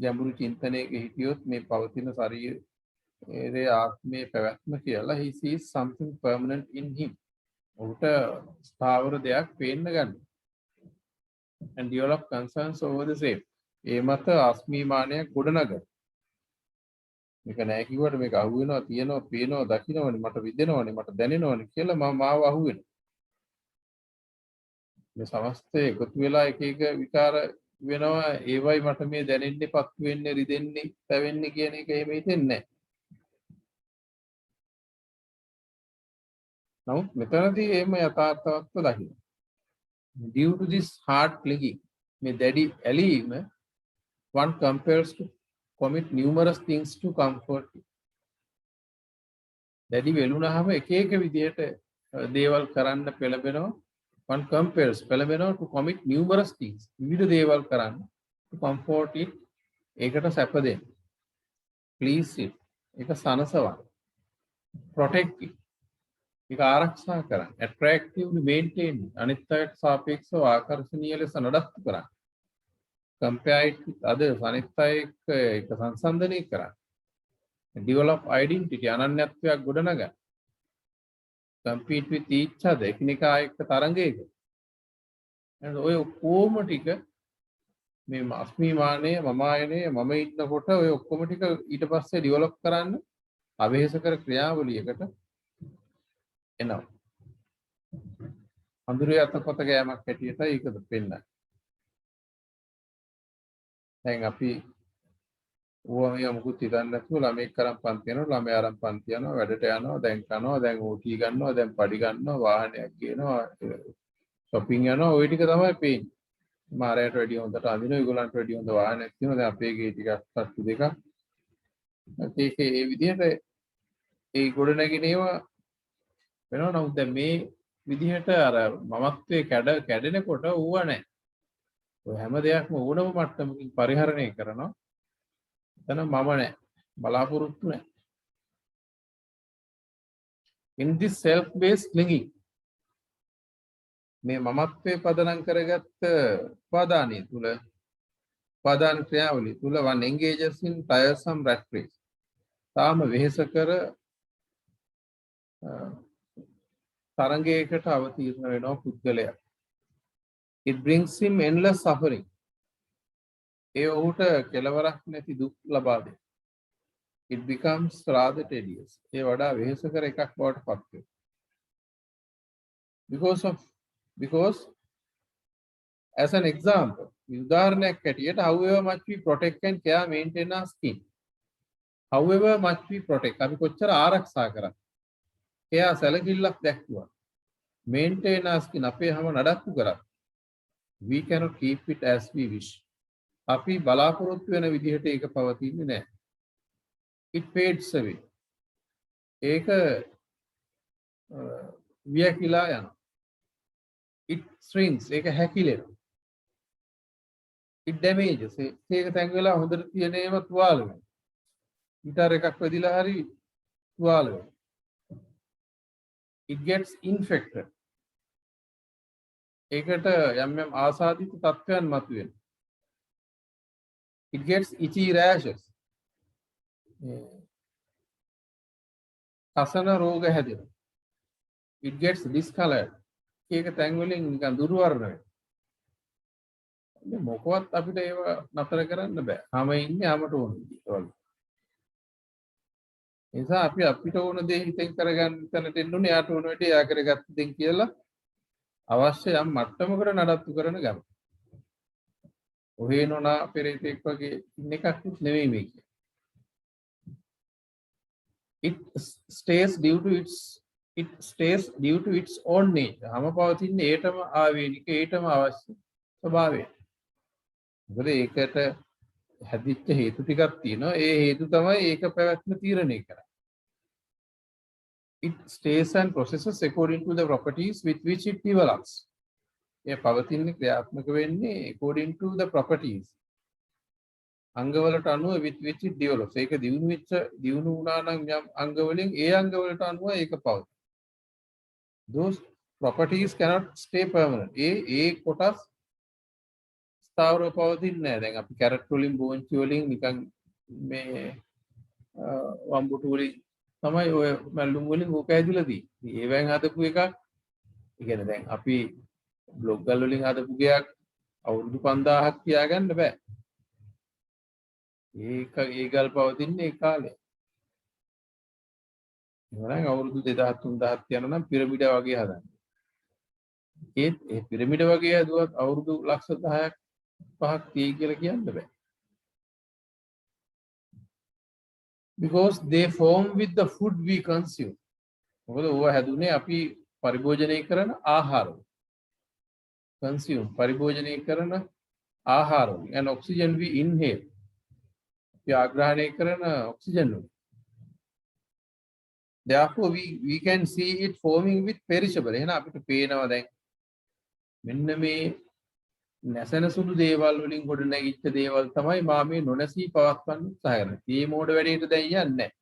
ගැඹුරු චින්තනයක හිටියොත් මේ පවතින ශරීරයේ ආත්මයේ පැවැත්ම කියලා he sees something permanent in him. ඔහුට ස්ථාවර දෙයක් පේන්න ගන්නවා. And develop concerns over the same. ඒ මත ආස්මීමානයක් ගොඩනගන. මේක නෑ කිව්වට මේක අහු වෙනවා, තියෙනවා, පේනවා, දකින්නවනේ, මට විදෙනවනේ, මට දැනෙනවනේ කියලා මාව අහු වෙනවා. මේ සමස්තය එකතු වෙලා එක එක විකාර වෙනවා. ඒවයි මට මේ දැනෙන්නේ, පත් වෙන්නේ, රිදෙන්නේ, තැවෙන්නේ කියන එක එහෙම හිතෙන්නේ නෑ. නමුත් මෙතනදී එහෙම යථාර්ථවත්ව දකින්න. Due to this hard clinging, may daddy ඇලීම one compels to commit numerous things to comfort you. daddy වෙලුණාම එක එක විදිහට දේවල් කරන්න පෙළඹෙනවා. one compels පෙළඹෙනවා to commit numerous things. විවිධ දේවල් කරන්න to comfort it. ඒකට සැප දෙන්න. please it. ඒක සනසවන්න. protect it. ඒක ආරක්ෂා කරන්න. attractively maintain. අනිත් අයට සාපේක්ෂව ආකර්ෂණීය ලෙස නඩත්තු කරන්න. compare it with others. අනිත් අය එක්ක ඒක සංසන්දනය කරන්න. develop identity. අනන්‍යත්වයක් ගොඩනගන්න. compete with each other. එකිනෙකා එක්ක තරඟයක. ඔය ඔක්කොම ටික මේ අස්මිමානය මමායනය මම ඉන්නකොට ඔය ඔක්කොම ටික ඊට පස්සේ develop කරන්න අවේශකර ක්‍රියාවලියකට එනවා. අඳුරේ අතපත ගෑමක් හැටියට ඒකද පෙන්නන්නේ. දැන් අපි ඕවා මොකුත් හිතන්නේ නැතුව ළමෙක් කරන් පන්ති යනවා, ළමයා අරන් පන්ති යනවා, වැඩට යනවා, දැන් කනවා, දැන් ඕටි ගන්නවා, දැන් පඩි ගන්නවා, වාහනයක් ගේනවා, shopping යනවා, ওই ටික තමයි පේන්නේ. මාරයට වැඩි හොඳට අඳිනවා, ඒගොල්ලන්ට වැඩි හොඳ වාහනයක් තියෙනවා. දැන් අපේ ගේ ටිකක් සත්තු දෙකක්. ඒකේ ඒ විදිහට ඒ ගොඩනැගිනේවා වෙනවා. නමුත් දැන් මේ විදිහට අර මමත්වයේ කැඩෙනකොට ඌව නැහැ. ඔය හැම දෙයක්ම ඕනම මට්ටමකින් පරිහරණය කරනවා. එතන මම නැහැ. බලාපොරොත්තු නැහැ. In this self based clinging මේ මමත්වයේ පදනම් කරගත්ත උපාදානිය තුල උපාදාන ක්‍රියාවලිය තුල one engages in tiresome rat race. තාම වෙහෙස කර තරංගයකට අවතීර්ණ වෙනවා පුද්ගලයා. It brings him endless suffering. ඒ ඔහුට කෙලවරක් නැති දුක් ලබා දෙනවා. It becomes rather tedious. ඒ වඩා වෙහෙසකර එකක් බවට පත් වෙනවා. Because as an example, උදාහරණයක් හැටියට however much we protect and care maintain our skin. However much we protect. අපි කොච්චර ආරක්ෂා කරත් එයා සැලකිල්ලක් දැක්වුවා. maintain our skin අපේ හැම නඩත්තු කරත් we cannot keep it as we wish. අපි බලාපොරොත්තු වෙන විදිහට ඒක පවතින්නේ නැහැ. It fades away. ඒක වියකිලා යනවා. It shrinks. ඒක හැකිලෙනවා. It damages. ඒක තැන් වෙලා හොඳට තියෙන ඒවා තුවාල වෙනවා. ගිටාර එකක් වැදිලා හරි තුවාල වෙනවා. It gets infected. ඒකට යම් යම් ආසාදිත තත්ත්වයන් මතුවෙන. It gets itchy rashes. කසන රෝග හැදෙනවා. It gets discolored. ඒක තැන් වලින් නිකන් දුර්වර්ණ වෙනවා. මොකවත් අපිට ඒව නතර කරන්න බෑ. හැම ඉන්නේ අපට ඕන විදිහට. ඒ නිසා අපි අපිට ඕන දේ හිතෙන් කරගන්න තැනට එන්න ඕනේ. යාට ඕන වෙටේ යා කරගත්ත දෙන් කියලා අවශ්‍ය යම් මට්ටමකට නඩත්තු කරන ගම. ඔහේ නොනා පෙරේතෙක් වගේ ඉන්න එකක් නෙවෙයි මේක. It stays due to its own nature. හැම පවතින්නේ ඒටම ආවේනික ඒටම අවශ්‍ය ස්වභාවය. මොකද ඒකට හැදිච්ච හේතු ටිකක් තියෙනවා. ඒ හේතු තමයි ඒක පැවැත්ම තීරණය කරන්නේ. It stays and processes according to the properties with which it develops. ඒ පවතින්නේ ක්‍රියාත්මක වෙන්නේ according to the properties. අංගවලට අනුව with which it develops. ඒක දියුණු වුණා නම් යම් අංගවලින් ඒ අංගවලට අනුව ඒක පවතී. Those properties cannot stay permanent. ඒ කොටස් ස්ථාවරව පවතින්නේ නැහැ. දැන් අපි කැරට් වලින් බෝංචි වලින් නිකන් මේ වම්බුටු වලින් තමයි ඔය මැල්ලුම් වලින් ඕක ඇදලා තියෙන්නේ. ඒවෙන් හදපු එකක්. ඒ කියන්නේ දැන් අපි බ්ලොග් ගල් වලින් හදපු ගයක් අවුරුදු 5000ක් තියාගන්න බෑ. ඒ ගල් පවතින්නේ ඒ කාලේ. එහෙනම් අවුරුදු 2000 3000ක් යන නම් පිරමිඩ වගේ හදන්න. ඒ පිරමිඩ වගේ හදුවත් අවුරුදු ලක්ෂ 10ක් 5ක් තියෙයි කියලා කියන්න බෑ. Because they form with the food we consume. මොකද ඕවා හැදුනේ අපි පරිභෝජනය කරන ආහාර. Consume පරිභෝජනය කරන ආහාර. And oxygen we inhale. අපි ආග්‍රහණය කරන ඔක්සිජන් වලින්. Therefore we can see it forming with perishable. එහෙනම් අපිට පේනවා දැන් මෙන්න මේ නැසෙන සුළු දේවල් වලින් ගොඩ නැගිච්ච දේවල් තමයි මා මේ නොනැසී පවත්වන්න උත්සාහ කරන්නේ. මේ මෝඩ වැඩේට දැන් යන්නේ නැහැ.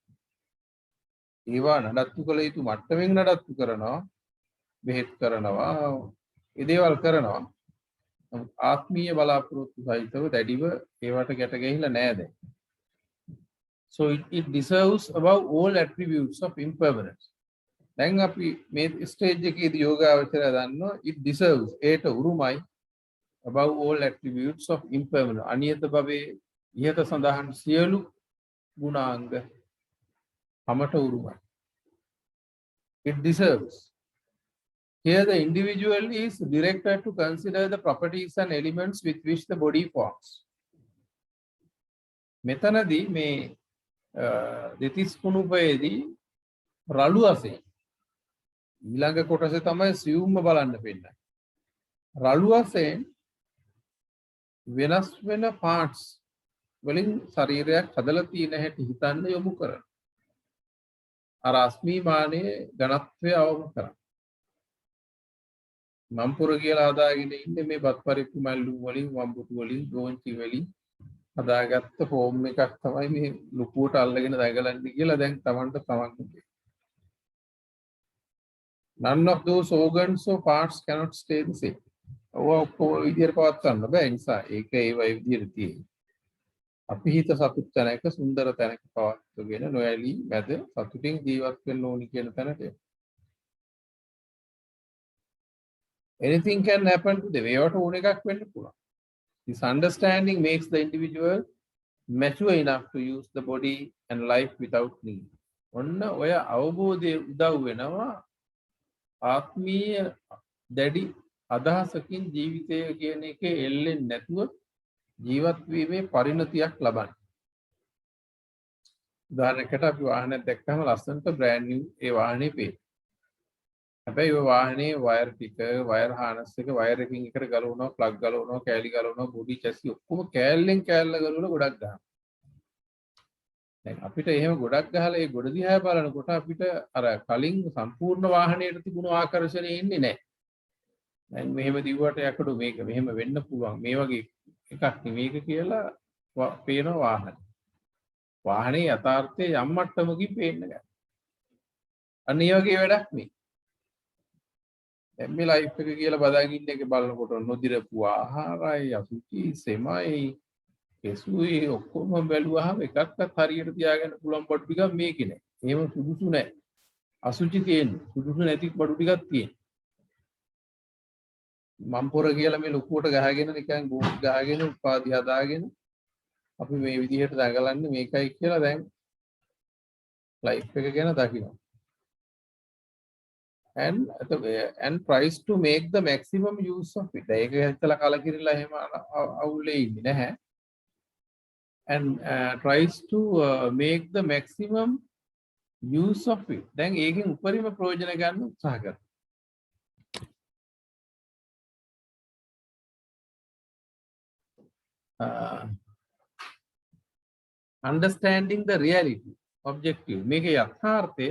ඒවා නඩත්තු කළ යුතු මට්ටමින් නඩත්තු කරනවා, බෙහෙත් කරනවා, ඒ දේවල් කරනවා. නමුත් ආත්මීය බලාපොරොත්තු සහිතව දැඩිව ඒවට ගැට ගැහිලා නැහැ දැන්. So it deserves above all attributes of impermanence. දැන් අපි මේ ස්ටේජ් එකේදී යෝගාවචරය දන්නවා it deserves ඒට උරුමයි above all attributes of impermanence. අනියත භවයේ ඉහත සඳහන් සියලු ගුණාංග හැමත උරුමයි. It deserves. Here the individual is directed to consider the properties and elements with which the body forms. මෙතනදී මේ දෙතිස් කුණුපයේදී රළු අසේ ඊළඟ කොටසේ තමයි සියුම්ම බලන්න වෙන්නේ. රළු අසෙන් වෙනස් වෙන පාර්ට්ස් වලින් ශරීරයක් හදලා තියෙන හැටි හිතන්න යොමු කරන. අර අස්මිමානයේ ඝනත්වය අවම කරන. මම්පුර කියලා හදාගෙන ඉන්නේ මේ බත් පරිප්පු මැල්ලුම් වලින් වම්බුතු වලින් ගෝන්චි වලින් හදාගත්ත ෆෝම් එකක් තමයි මේ ලුකුවට අල්ලගෙන දඟලන්නේ කියලා දැන් Tamanට තමන්ගේ. None of those organs or parts cannot stay the same. ඔක්කොම විදියට පවත් ගන්න බෑ. ඒ නිසා ඒක ඒ විදියට තියෙන්නේ. අපි හිත සතුට තැනක සුන්දර තැනක පවත්වගෙන නොයලී මැද සතුටින් ජීවත් වෙන්න ඕනි කියන තැනට. Anything can happen to them. ඒවට ඕන එකක් වෙන්න පුළුවන්. This understanding makes the individual mature enough to use the body and life without need. ඔන්න ඔය අවබෝධය උදව් වෙනවා ආත්මීය දැඩි අදහසකින් ජීවිතය කියන එකේ එල්ලෙන්නේ නැතුව ජීවත් වීමේ පරිණතියක් ලබන්න. උදාහරණයකට අපි වාහනයක් දැක්කම ලස්සනට බ්‍රෑන්ඩ් නිව් ඒ වාහනේ පේනවා. හැබැයි ඔය වාහනේ වයර් ටික, වයර් හානස් එක, වයර් එකකින් එකට ගලවනවා, ප්ලග් ගලවනවා, කෑලි ගලවනවා, බොඩි චැසි ඔක්කොම කෑල්ලෙන් කෑල්ල ගලවලා ගොඩක් ගන්නවා. දැන් අපිට එහෙම ගොඩක් ගහලා ඒ ගොඩ දිහා බලනකොට අපිට අර කලින් සම්පූර්ණ වාහනයට තිබුණු ආකර්ෂණය එන්නේ නැහැ. දැන් මෙහෙම දිව්වට යකඩු මේක මෙහෙම වෙන්න පුළුවන්. මේ වගේ එකක් නෙමේක කියලා පේන වාහන. වාහනේ යථාර්ථයේ යම් මට්ටමකින් පේන්න ගන්න. අන්න ඒ වගේ වැඩක් මේ. මේ ලයිෆ් එක කියලා බදාගෙන ඉන්න එක බලනකොට නොදිරපු ආහාරයි අසුචි සෙමයි කෙසුයි ඔක්කොම බැලුවාම එකක්වත් හරියට තියාගන්න පුළුවන් බඩු ටිකක් මේකේ නෑ. එහෙම සුදුසු නෑ. අසුචි තියෙන්නේ. සුදුසු නැති බඩු ටිකක් තියෙන්නේ. මම් පොර කියලා මේ ලොකුවට ගහගෙන නිකන් ගෝට් ගහගෙන උපාධි හදාගෙන අපි මේ විදිහට දඟලන්නේ මේකයි කියලා දැන් ලයිෆ් එක ගැන දකිනවා. and tries to make the maximum use of it. ඒක හිතලා කලකිරිලා එහෙම අවුලේ ඉන්නේ නැහැ. And tries to make the maximum use of it. දැන් ඒකෙන් උපරිම ප්‍රයෝජන ගන්න උත්සාහ කරනවා. Understanding the reality, objective. මේකේ යථාර්ථය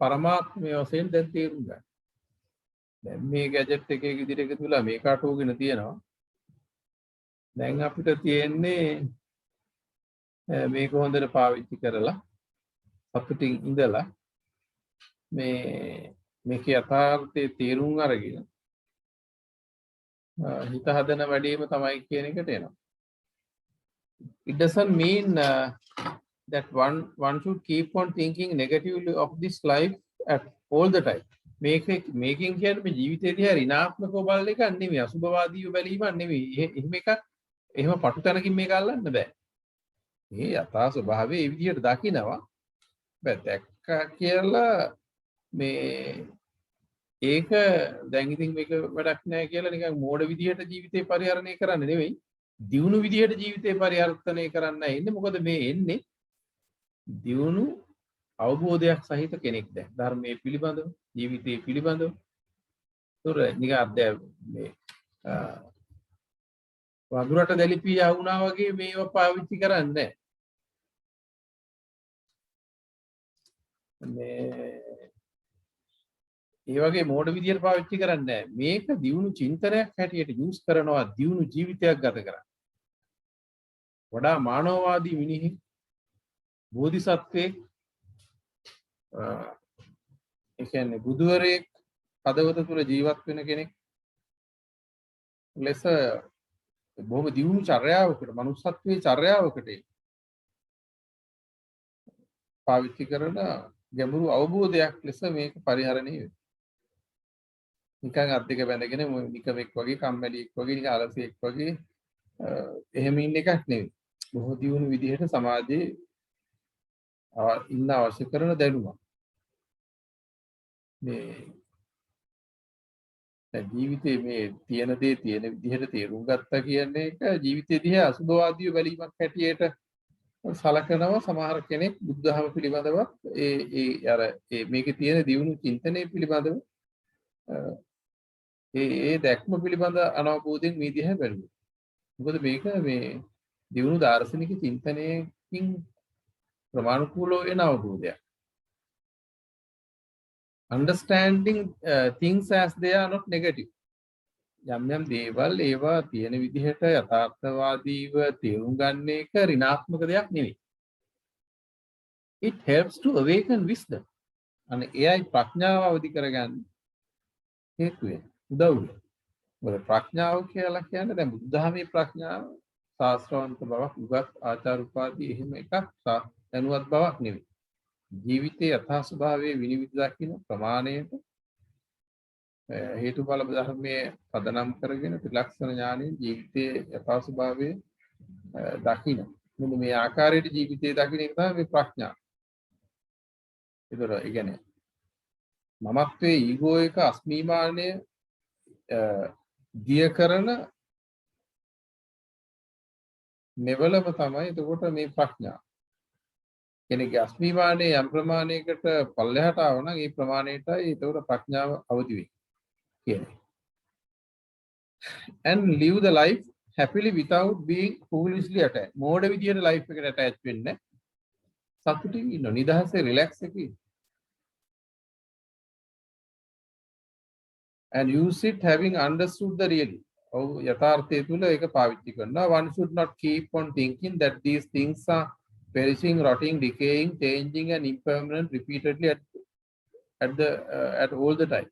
පරමාත්මය වශයෙන් දැන් තේරුම් ගන්න. දැන් මේ ගැජට් එකේ ඉදිරියට එකතුලා මේක අටවගෙන තියෙනවා. දැන් අපිට තියෙන්නේ මේක හොඳට පාවිච්චි කරලා සතුටින් ඉඳලා මේකේ යථාර්ථයේ තේරුම් අරගෙන හිත හදන වැඩේම තමයි කියන එකට එනවා. It doesn't mean that one should keep on thinking negatively of this life at all the time. මේකෙන් කියන්නේ මේ ජීවිතේ දිහා ඍණාත්මකව බලන එක නෙමෙයි, අසුභවාදීව බැලීමක් නෙමෙයි. එහෙම එකක් එහෙම පටු තැනකින් මේක අල්ලන්න බෑ. මේ යථා ස්වභාවය ඒ විදිහට දකිනවා. බෑ දැක්කා කියලා මේ ඒක දැන් ඉතින් මේක වැඩක් නෑ කියලා නිකන් මෝඩ විදිහට ජීවිතේ පරිහරණය කරන්න නෙවෙයි. දියුණු විදිහට ජීවිතේ පරිහරණය කරන්න ඉන්නේ. මොකද මේ එන්නේ දියුණු අවබෝධයක් සහිත කෙනෙක් දැන් ධර්මයේ පිළිබඳව ජීවිතයේ පිළිබඳව තොර නිකන් අධ්‍යය මේ වඳුරට දැලිපිය වුණා වගේ මේව පාවිච්චි කරන්නේ මේ ඒ වගේ මෝඩ විදියට පාවිච්චි කරන්නේ නැහැ. මේක දියුණු චින්තනයක් හැටියට යූස් කරනවා දියුණු ජීවිතයක් ගත කරන්න. වඩා මානවවාදී මිනිහෙක් බෝධිසත්වෙක් ඒ කියන්නේ බුදුවරයෙක් පදවත තුල ජීවත් වෙන කෙනෙක් ලෙස බොහොම දියුණු චර්යාවකට මනුස්සත්වයේ චර්යාවකට පාවිච්චි කරන ගැඹුරු අවබෝධයක් ලෙස මේක පරිහරණය වෙනවා. නිකන් අත් දෙක බැඳගෙන නිකමෙක් වගේ කම්මැලියෙක් වගේ නිකන් අලසෙක් වගේ එහෙම ඉන්න එකක් නෙවෙයි. බොහෝ දියුණු විදිහට සමාජයේ ඉන්න අවශ්‍ය කරන දැනුමක්. මේ ජීවිතේ මේ තියෙන දේ තියෙන විදිහට තේරුම් ගත්තා කියන්නේ එක ජීවිතේ දිහා අසුභවාදීව බැලීමක් හැටියට සලකනවා සමහර කෙනෙක් බුද්ධහම පිළිබඳව ඒ මේකේ තියෙන දියුණු චින්තනය පිළිබඳව ඒ දැක්ම පිළිබඳ අනවබෝධයෙන් මේ දිහා බැලුවා. මොකද මේක මේ දියුණු දාර්ශනික චින්තනයකින් ප්‍රමාණිකූලව එන අවබෝධයක්. Understanding things as they are not negative. යම් යම් දේවල් ඒවා තියෙන විදිහට යථාර්ථවාදීව තේරුම් ගන්න එක ඍණාත්මක දෙයක් නෙවෙයි. It helps to awaken wisdom. අනේ එයයි ප්‍රඥාව අවදි කරගන්න හේතු වෙන උදව් වෙන. මොකද ප්‍රඥාව කියලා කියන්නේ දැන් බුද්ධාමී ප්‍රඥාව ශාස්ත්‍රවන්ත බවක් උගත් ආචාර උපාධි එහෙම එකක් දැනුවත් බවක් නෙවෙයි. ජීවිතයේ යථා ස්වභාවයේ විනිවිද දකින්න ප්‍රමාණයට හේතුඵල ධර්මයේ පදනම් කරගෙන ත්‍රිලක්ෂණ ඥානයේ ජීවිතයේ යථා ස්වභාවයේ දකින්න. මෙන්න මේ ආකාරයට ජීවිතයේ දකින්න එක තමයි මේ ප්‍රඥාව. ඒතර ඒ කියන්නේ මමත්වයේ ඊගෝ එක අස්මිමානය දිය කරන මෙවලම තමයි එතකොට මේ ප්‍රඥාව. කෙනෙක්ගේ අස්මිමානයේ යම් ප්‍රමාණයකට පල්ලෙහාට ආව නම් ඒ ප්‍රමාණයටයි එතකොට ප්‍රඥාව අවදි වෙන්නේ. And live the life happily without being foolishly attached. මෝඩ විදියට ලයිෆ් එකට ඇටච් වෙන්නේ සතුටින් ඉන්න නිදහසේ රිලැක්ස් එකේ. And use it having understood the reality. ඔව් යථාර්ථය තුල ඒක පාවිච්චි කරනවා. One should not keep on thinking that these things are perishing, rotting, decaying, changing and impermanent repeatedly at all the time.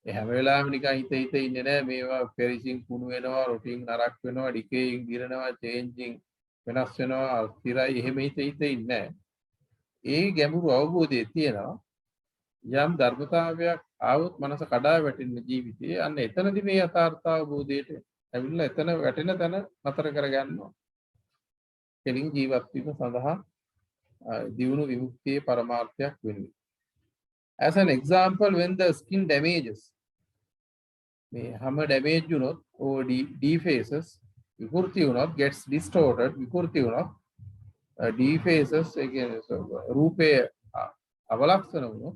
ඒ හැම වෙලාවෙම නිකන් හිත ඉන්නේ නැහැ මේවා පෙරිසින් කුණු වෙනවා රොටින් නරක් වෙනවා ඩිකේයින් ගිරනවා චේන්ජින් වෙනස් වෙනවා ස්ථිරයි එහෙම හිත ඉන්නේ නැහැ. ඒ ගැඹුරු අවබෝධයේ තියෙනවා යම් ධර්මතාවයක් ආවොත් මනස කඩා වැටෙන ජීවිතයේ අන්න එතනදී මේ යථාර්ථ අවබෝධයට ඇවිල්ලා එතන වැටෙන තැන නතර කරගන්නවා. කෙලින් ජීවත් වීම සඳහා දියුණු විමුක්තියේ පරමාර්ථයක් වෙන්නේ. As an example, when the skin damages, මේ හැම damage වුණොත් or defaces විකෘති වුණොත් gets distorted විකෘති වුණොත් defaces ඒ කියන්නේ රූපයේ අවලක්ෂණ වුණොත්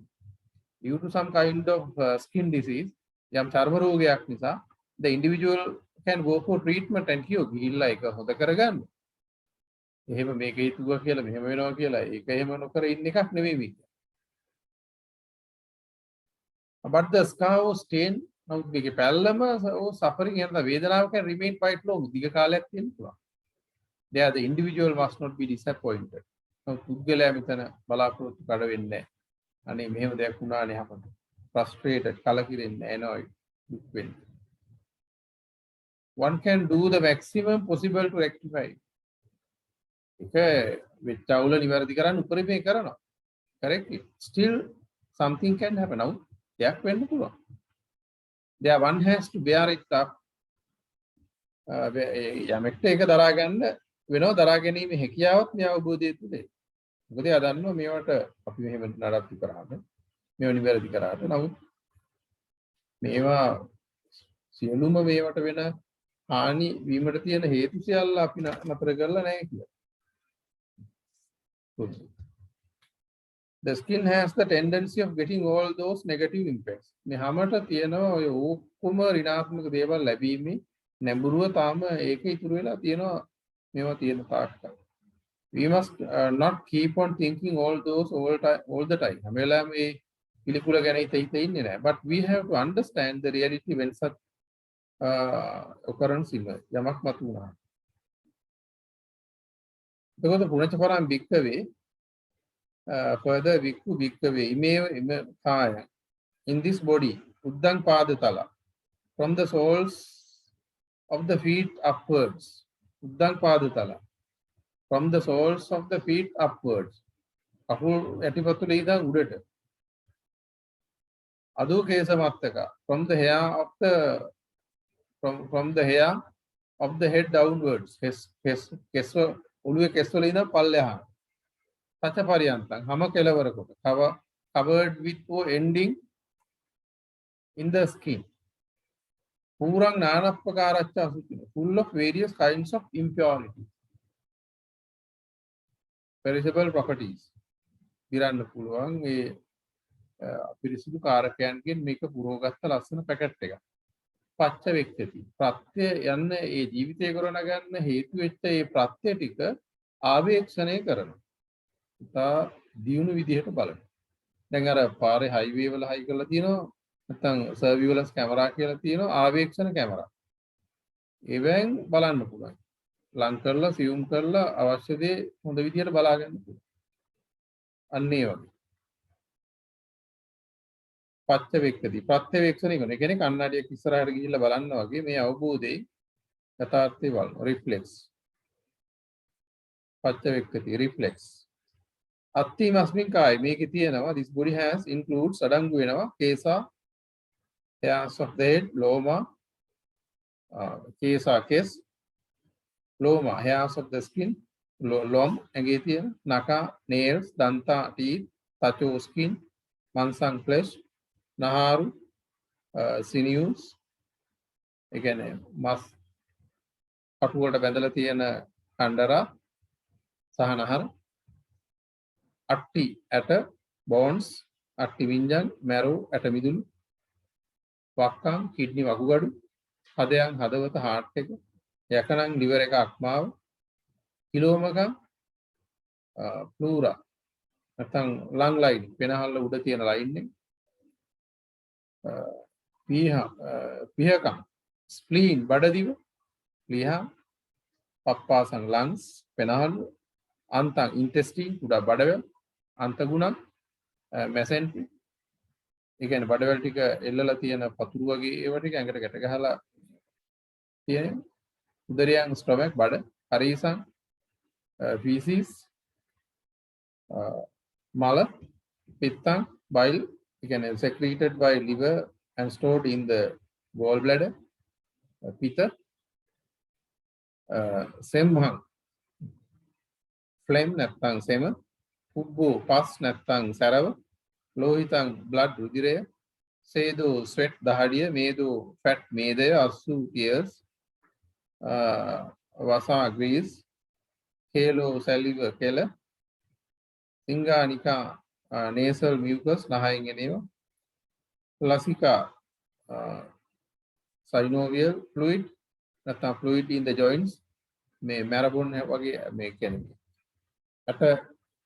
due to some kind of skin disease යම් චර්ම රෝගයක් නිසා the individual can go for treatment and cure ගිහිල්ලා ඒක හොද කරගන්න. එහෙම මේක හිතුවා කියලා මෙහෙම වෙනවා කියලා ඒක එහෙම නොකර ඉන්න එකක් නෙමෙයි මේක. But the scar was stained now මේකේ පැල්ලම suffering යන වේදනාව can remain quite long දිග කාලයක් තියෙන්න පුළුවන්. There the individual must not be disappointed. පුද්ගලයා මෙතන බලාපොරොත්තු කඩ වෙන්නේ නැහැ. අනේ මෙහෙම දෙයක් වුණානේ අපට. Frustrated කලකිරෙන්නේ annoyed දුක් වෙන්නේ. One can do the maximum possible to rectify. ඒක වෙච්ච අවුල නිවැරදි කරන්න උපරිමයෙන් කරනවා. Correct it. Still something can happen. Now දෙයක් වෙන්න පුළුවන්. There one has to bear it up. යමෙක්ට ඒක දරා ගන්න වෙනවා දරා ගැනීම හැකියාවත් මේ අවබෝධය තුලයි. මොකද එයා දන්නවා මේවට අපි මෙහෙම නඩත්තු කරාද මේව නිවැරදි කරාද නමුත් මේවා සියලුම මේවට වෙන හානි වීමට තියෙන හේතු සියල්ල අපි නතර කරලා නැහැ කියලා. The skin has the tendency of getting all those negative impacts. මේ හැමත තියෙනවා ඔය ඔක්කොම ඍණාත්මක දේවල් ලැබීමේ නැඹුරුව තාම ඒක ඉතුරු වෙලා තියෙනවා මේවා තියෙන තාක්කල්. We must not keep on thinking all those all the time. හැම වෙලාවෙම මේ පිළිකුල ගැන හිත ඉන්නේ නැහැ. But we have to understand the reality when such occurrence emerge. යමක් මතු වුණා. එතකොට පුණජ පරම් භික්ඛවේ further vikku bhikkave ime kaya in this body uddang padatala from the soles of the feet upwards uddang padatala from the soles of the feet upwards අපුල් යටිපතුල ඉඳන් උඩට අදෝ කේසමත්තක from the hair of the from the hair of the head downwards කෙස් ඔළුවේ කෙස් වල ඉඳන් පල්ලෙහා සච පරියන්තං හැම කෙලවරකට covered with or ending in the skin පුරං නානප්පකාරච්ච අසුචින full of various kinds of impurities perishable properties දිරන්න පුළුවන් මේ පිරිසිදු කාරකයන්ගෙන් මේක පුරවගත්ත ලස්සන පැකට් එකක් පච්ච වෙක්කති ප්‍රත්‍ය යන්න ඒ ජීවිතය කරන ගන්න හේතු වෙච්ච ඒ ප්‍රත්‍ය ටික ආවේක්ෂණය කරනවා තා දියුණු විදිහට බලන්න. දැන් අර පාරේ හයිවේ වල හයි කරලා තියෙනවා නැත්නම් සර්විලන්ස් කැමරා කියලා තියෙනවා ආවේක්ෂණ කැමරා. ඒවෙන් බලන්න පුළුවන්. ලං කරලා සියුම් කරලා අවශ්‍ය දේ හොඳ විදිහට බලා ගන්න පුළුවන්. අන්න ඒ වගේ. පච්ච වෙක්කදී ප්‍රත්‍යවේක්ෂණය කරන. ඒ කියන්නේ කන්නඩියක් ඉස්සරහට ගිහිල්ලා බලන්න වගේ මේ අවබෝධයේ යථාර්ථය බලන රිෆ්ලෙක්ස්. පච්ච වෙක්කදී රිෆ්ලෙක්ස්. අත්ති මස්මින් කාය මේකේ තියෙනවා this body has includes අඩංගු වෙනවා කේසා hairs of the head loma කේසා කෙස් loma hairs of the skin lom ඇඟේ තියෙන නඛා nails දන්තා teeth තචෝ skin mansang flesh නහාරු sinews ඒ කියන්නේ මස් කටු වලට බැඳලා තියෙන කණ්ඩරා සහ නහර අට්ටි ඇට බෝන්ස් අට්ටි විඤ්ඤාණ මැරෝ ඇට මිදුළු වක්කම් කිඩ්නි වකුගඩු හදයන් හදවත හાર્ට් එක යකනම් liver එක අක්මාව කිලෝමකම් ප්ලූරා නැත්නම් ලං ලයින් පෙනහල්ල උඩ තියෙන ලයින් එක පිහකම් ස්ප්ලීන් බඩදිව ලිහා පප්පාසන් ලංස් පෙනහල්ල අන්තං ඉන්ටෙස්ටින් උඩ බඩවැල් අන්තගුණම් මැසෙන්ට්‍රි ඒ කියන්නේ බඩවැල් ටික එල්ලලා තියෙන පතුරු වගේ ඒවා ටික ඇඟට ගැට ගහලා තියෙන උදරයන් ස්ටොමක් බඩ හරිසං feces මල පිත්තං bile ඒ කියන්නේ secreted by liver and stored in the gallbladder පිත සෙම්හං ෆ්ලේම් නැත්නම් සෙම පුබ්බෝ පස් නැත්නම් සැරව ලෝහිතං blood රුධිරය සේදෝ sweat දහඩිය මේදෝ fat මේදය අස්සු tears වසා grease කේලෝ saliva කෙල සිංගානිකා nasal mucus නහයෙන් එනේවා ලසිකා synovial fluid නැත්නම් fluid in the joints මේ මැරබොන් වගේ මේ කියන්නේ අට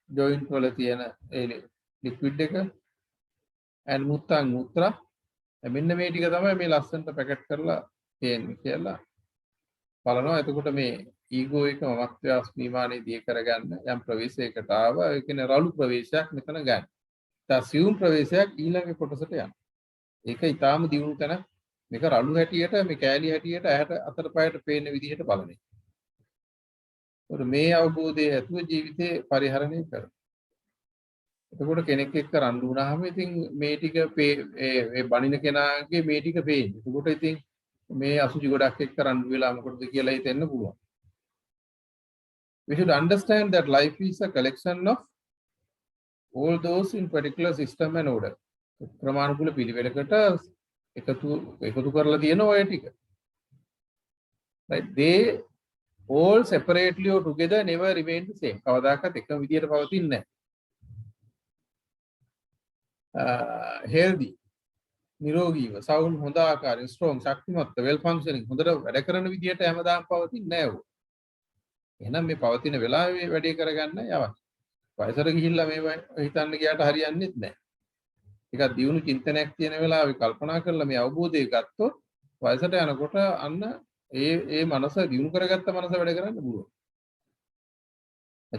joint වල තියෙන ඒ liquid එක and මුත්තං මුත්‍රා මෙන්න මේ ටික තමයි මේ ලස්සනට පැකට් කරලා තියෙන්නේ කියලා බලනවා. එතකොට මේ ඊගෝ එක මමත්වය අස්මිමානයේ දී කරගන්න යම් ප්‍රවේශයකට ආවා. ඒ කියන්නේ රළු ප්‍රවේශයක් මෙතන ගන්න. assume ප්‍රවේශයක් ඊළඟ කොටසට යනවා. ඒක ඊටාම දියුණු තැන මේක රළු හැටියට මේ කෑලි හැටියට ඇහැට අතට පයට පේන විදිහට බලන එක. ඒකට මේ අවබෝධය ඇතුව ජීවිතේ පරිහරණය කරනවා. එතකොට කෙනෙක් එක්ක රණ්ඩු වුණාම ඉතින් මේ ටික ඒ බණින කෙනාගේ මේ ටික පේන්නේ. එතකොට ඉතින් මේ අසුචි ගොඩක් එක්ක රණ්ඩු වෙලා මොකටද කියලා හිතෙන්න පුළුවන්. We should understand that life is a collection of all those in particular system and order. ක්‍රමානුකූල පිළිවෙලකට එකතු කරලා තියෙන ඔය ටික. Right? They all separately or together never remain the same. කවදාකවත් එකම විදියට පවතින්නේ නැහැ. Healthy, නිරෝගීව, sound හොඳ ආකාරයෙන්, strong, ශක්තිමත්, well functioning, හොඳට වැඩ කරන විදියට හැමදාම පවතින්නේ නැහැ. එහෙනම් මේ පවතින වෙලාවේ වැඩේ කරගන්න යවන්න. වයසට ගිහිල්ලා මේවා හිතන්න ගියාට හරියන්නේ නැහැ. ටිකක් දියුණු චින්තනයක් තියෙන වෙලාවේ කල්පනා කරලා මේ අවබෝධය ගත්තොත් වයසට යනකොට අන්න ඒ මනස දියුණු කරගත්ත මනස වැඩ කරන්න පුළුවන්.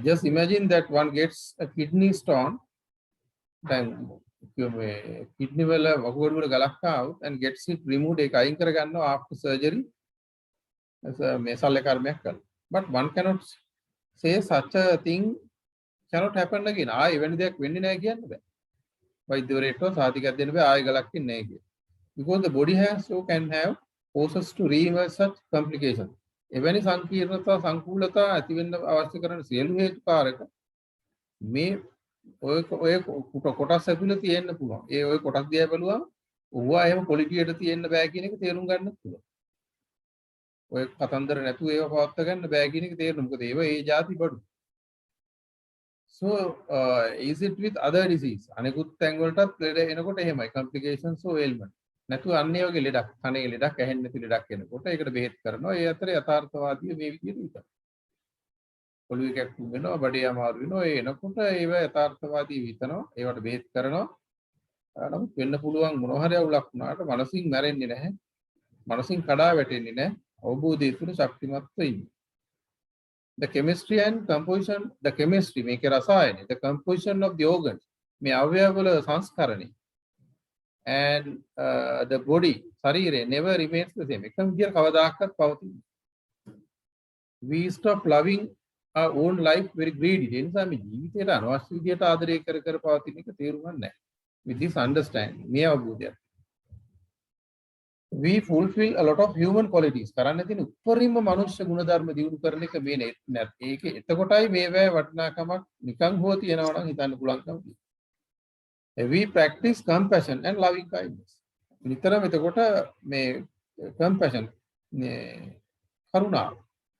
Just imagine that one gets a kidney stone, then kidney වල වකුගඩු වල ගලක් ආවොත් and gets it removed ඒක අයින් කරගන්නවා after surgery මේ ශල්‍ය කර්මයක් කරලා. But one cannot say such a thing cannot happen again. ආයෙ වෙන දෙයක් වෙන්නේ නැහැ කියන්න බෑ. වෛද්‍යවරයෙක්ව සාතිකයක් දෙන්න බෑ ආයෙ ගලක් ඉන්නේ නැහැ කියලා. Because the body has so can have forces to reverse such complications. එවැනි සංකීර්ණතා සංකූලතා ඇති වෙන්න අවශ්‍ය කරන සියලු හේතුකාරක මේ ඔය කොටස් ඇතුළේ තියෙන්න පුළුවන්. ඒ ඔය කොටස් දිහා බලුවම ඕවා එහෙම ක්වොලිටියට තියෙන්න බෑ කියන එක තේරුම් ගන්න පුළුවන්. ඔය කතන්දර නැතුව ඒව පවත් ගන්න බෑ කියන එක තේරෙනවා. මොකද ඒව ඒ જાති බඩු. So is it with other disease? අනෙකුත් තැන් වලටත් ලෙඩ එනකොට එහෙමයි complications or ailment. නැතුව අන්නේ වගේ ලෙඩක්, කනේ ලෙඩක්, ඇහෙන්නේ නැති ලෙඩක් එනකොට ඒකට බෙහෙත් කරනවා. ඒ අතරේ යථාර්ථවාදී මේ විදිහට විතර. ඔළුවේ කැක්කුම් වෙනවා, බඩේ අමාරු වෙනවා. ඒ එනකොට ඒව යථාර්ථවාදී විතනවා. ඒවට බෙහෙත් කරනවා. නමුත් වෙන්න පුළුවන් මොනවා හරි අවුලක් වුණාට මනසින් මැරෙන්නේ නැහැ. මනසින් කඩා වැටෙන්නේ නැහැ. අවබෝධය තුළ ශක්තිමත්ව ඉන්නේ. The chemistry and composition, the chemistry මේක රසායනය, the composition of the organs මේ අවයවවල සංස්කරණය and the body ශරීරය never remains the same. එකම විදියට කවදාකවත් පවතින්නේ. We stop loving our own life very greedy. ඒ නිසා මේ ජීවිතයට අනවශ්‍ය විදියට ආදරය කර කර පවතින එක තේරුම් ගන්න නැහැ. With this understanding මේ අවබෝධය we fulfill a lot of human qualities. කරන්න තියෙන උපරිම මනුෂ්‍ය ගුණධර්ම දියුණු කරන එක මේ ඒක එතකොටයි මේවැ වටිනාකමක් නිකන් හෝ තියෙනවා නම් හිතන්න පුළුවන්කම තියෙනවා. We practice compassion and loving kindness. නිතරම එතකොට මේ compassion කරුණාව,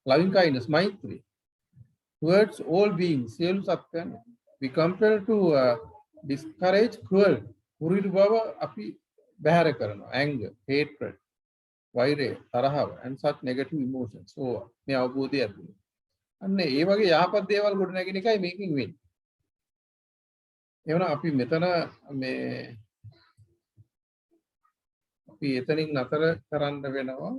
loving kindness, මෛත්‍රිය towards all beings, සියලු සත්ත්වයන්. We compel to discourage cruelty. කුරිරු බව අපි බැහැර කරනවා. anger, hatred, වෛරය, තරහව and such negative emotions. So මේ අවබෝධය ඇතුළේ අන්න ඒ වගේ යහපත් දේවල් ගොඩ නැගෙන එකයි මේකෙන් වෙන්නේ. එවනම් අපි මෙතන මේ අපි එතනින් නතර කරන්න වෙනවා.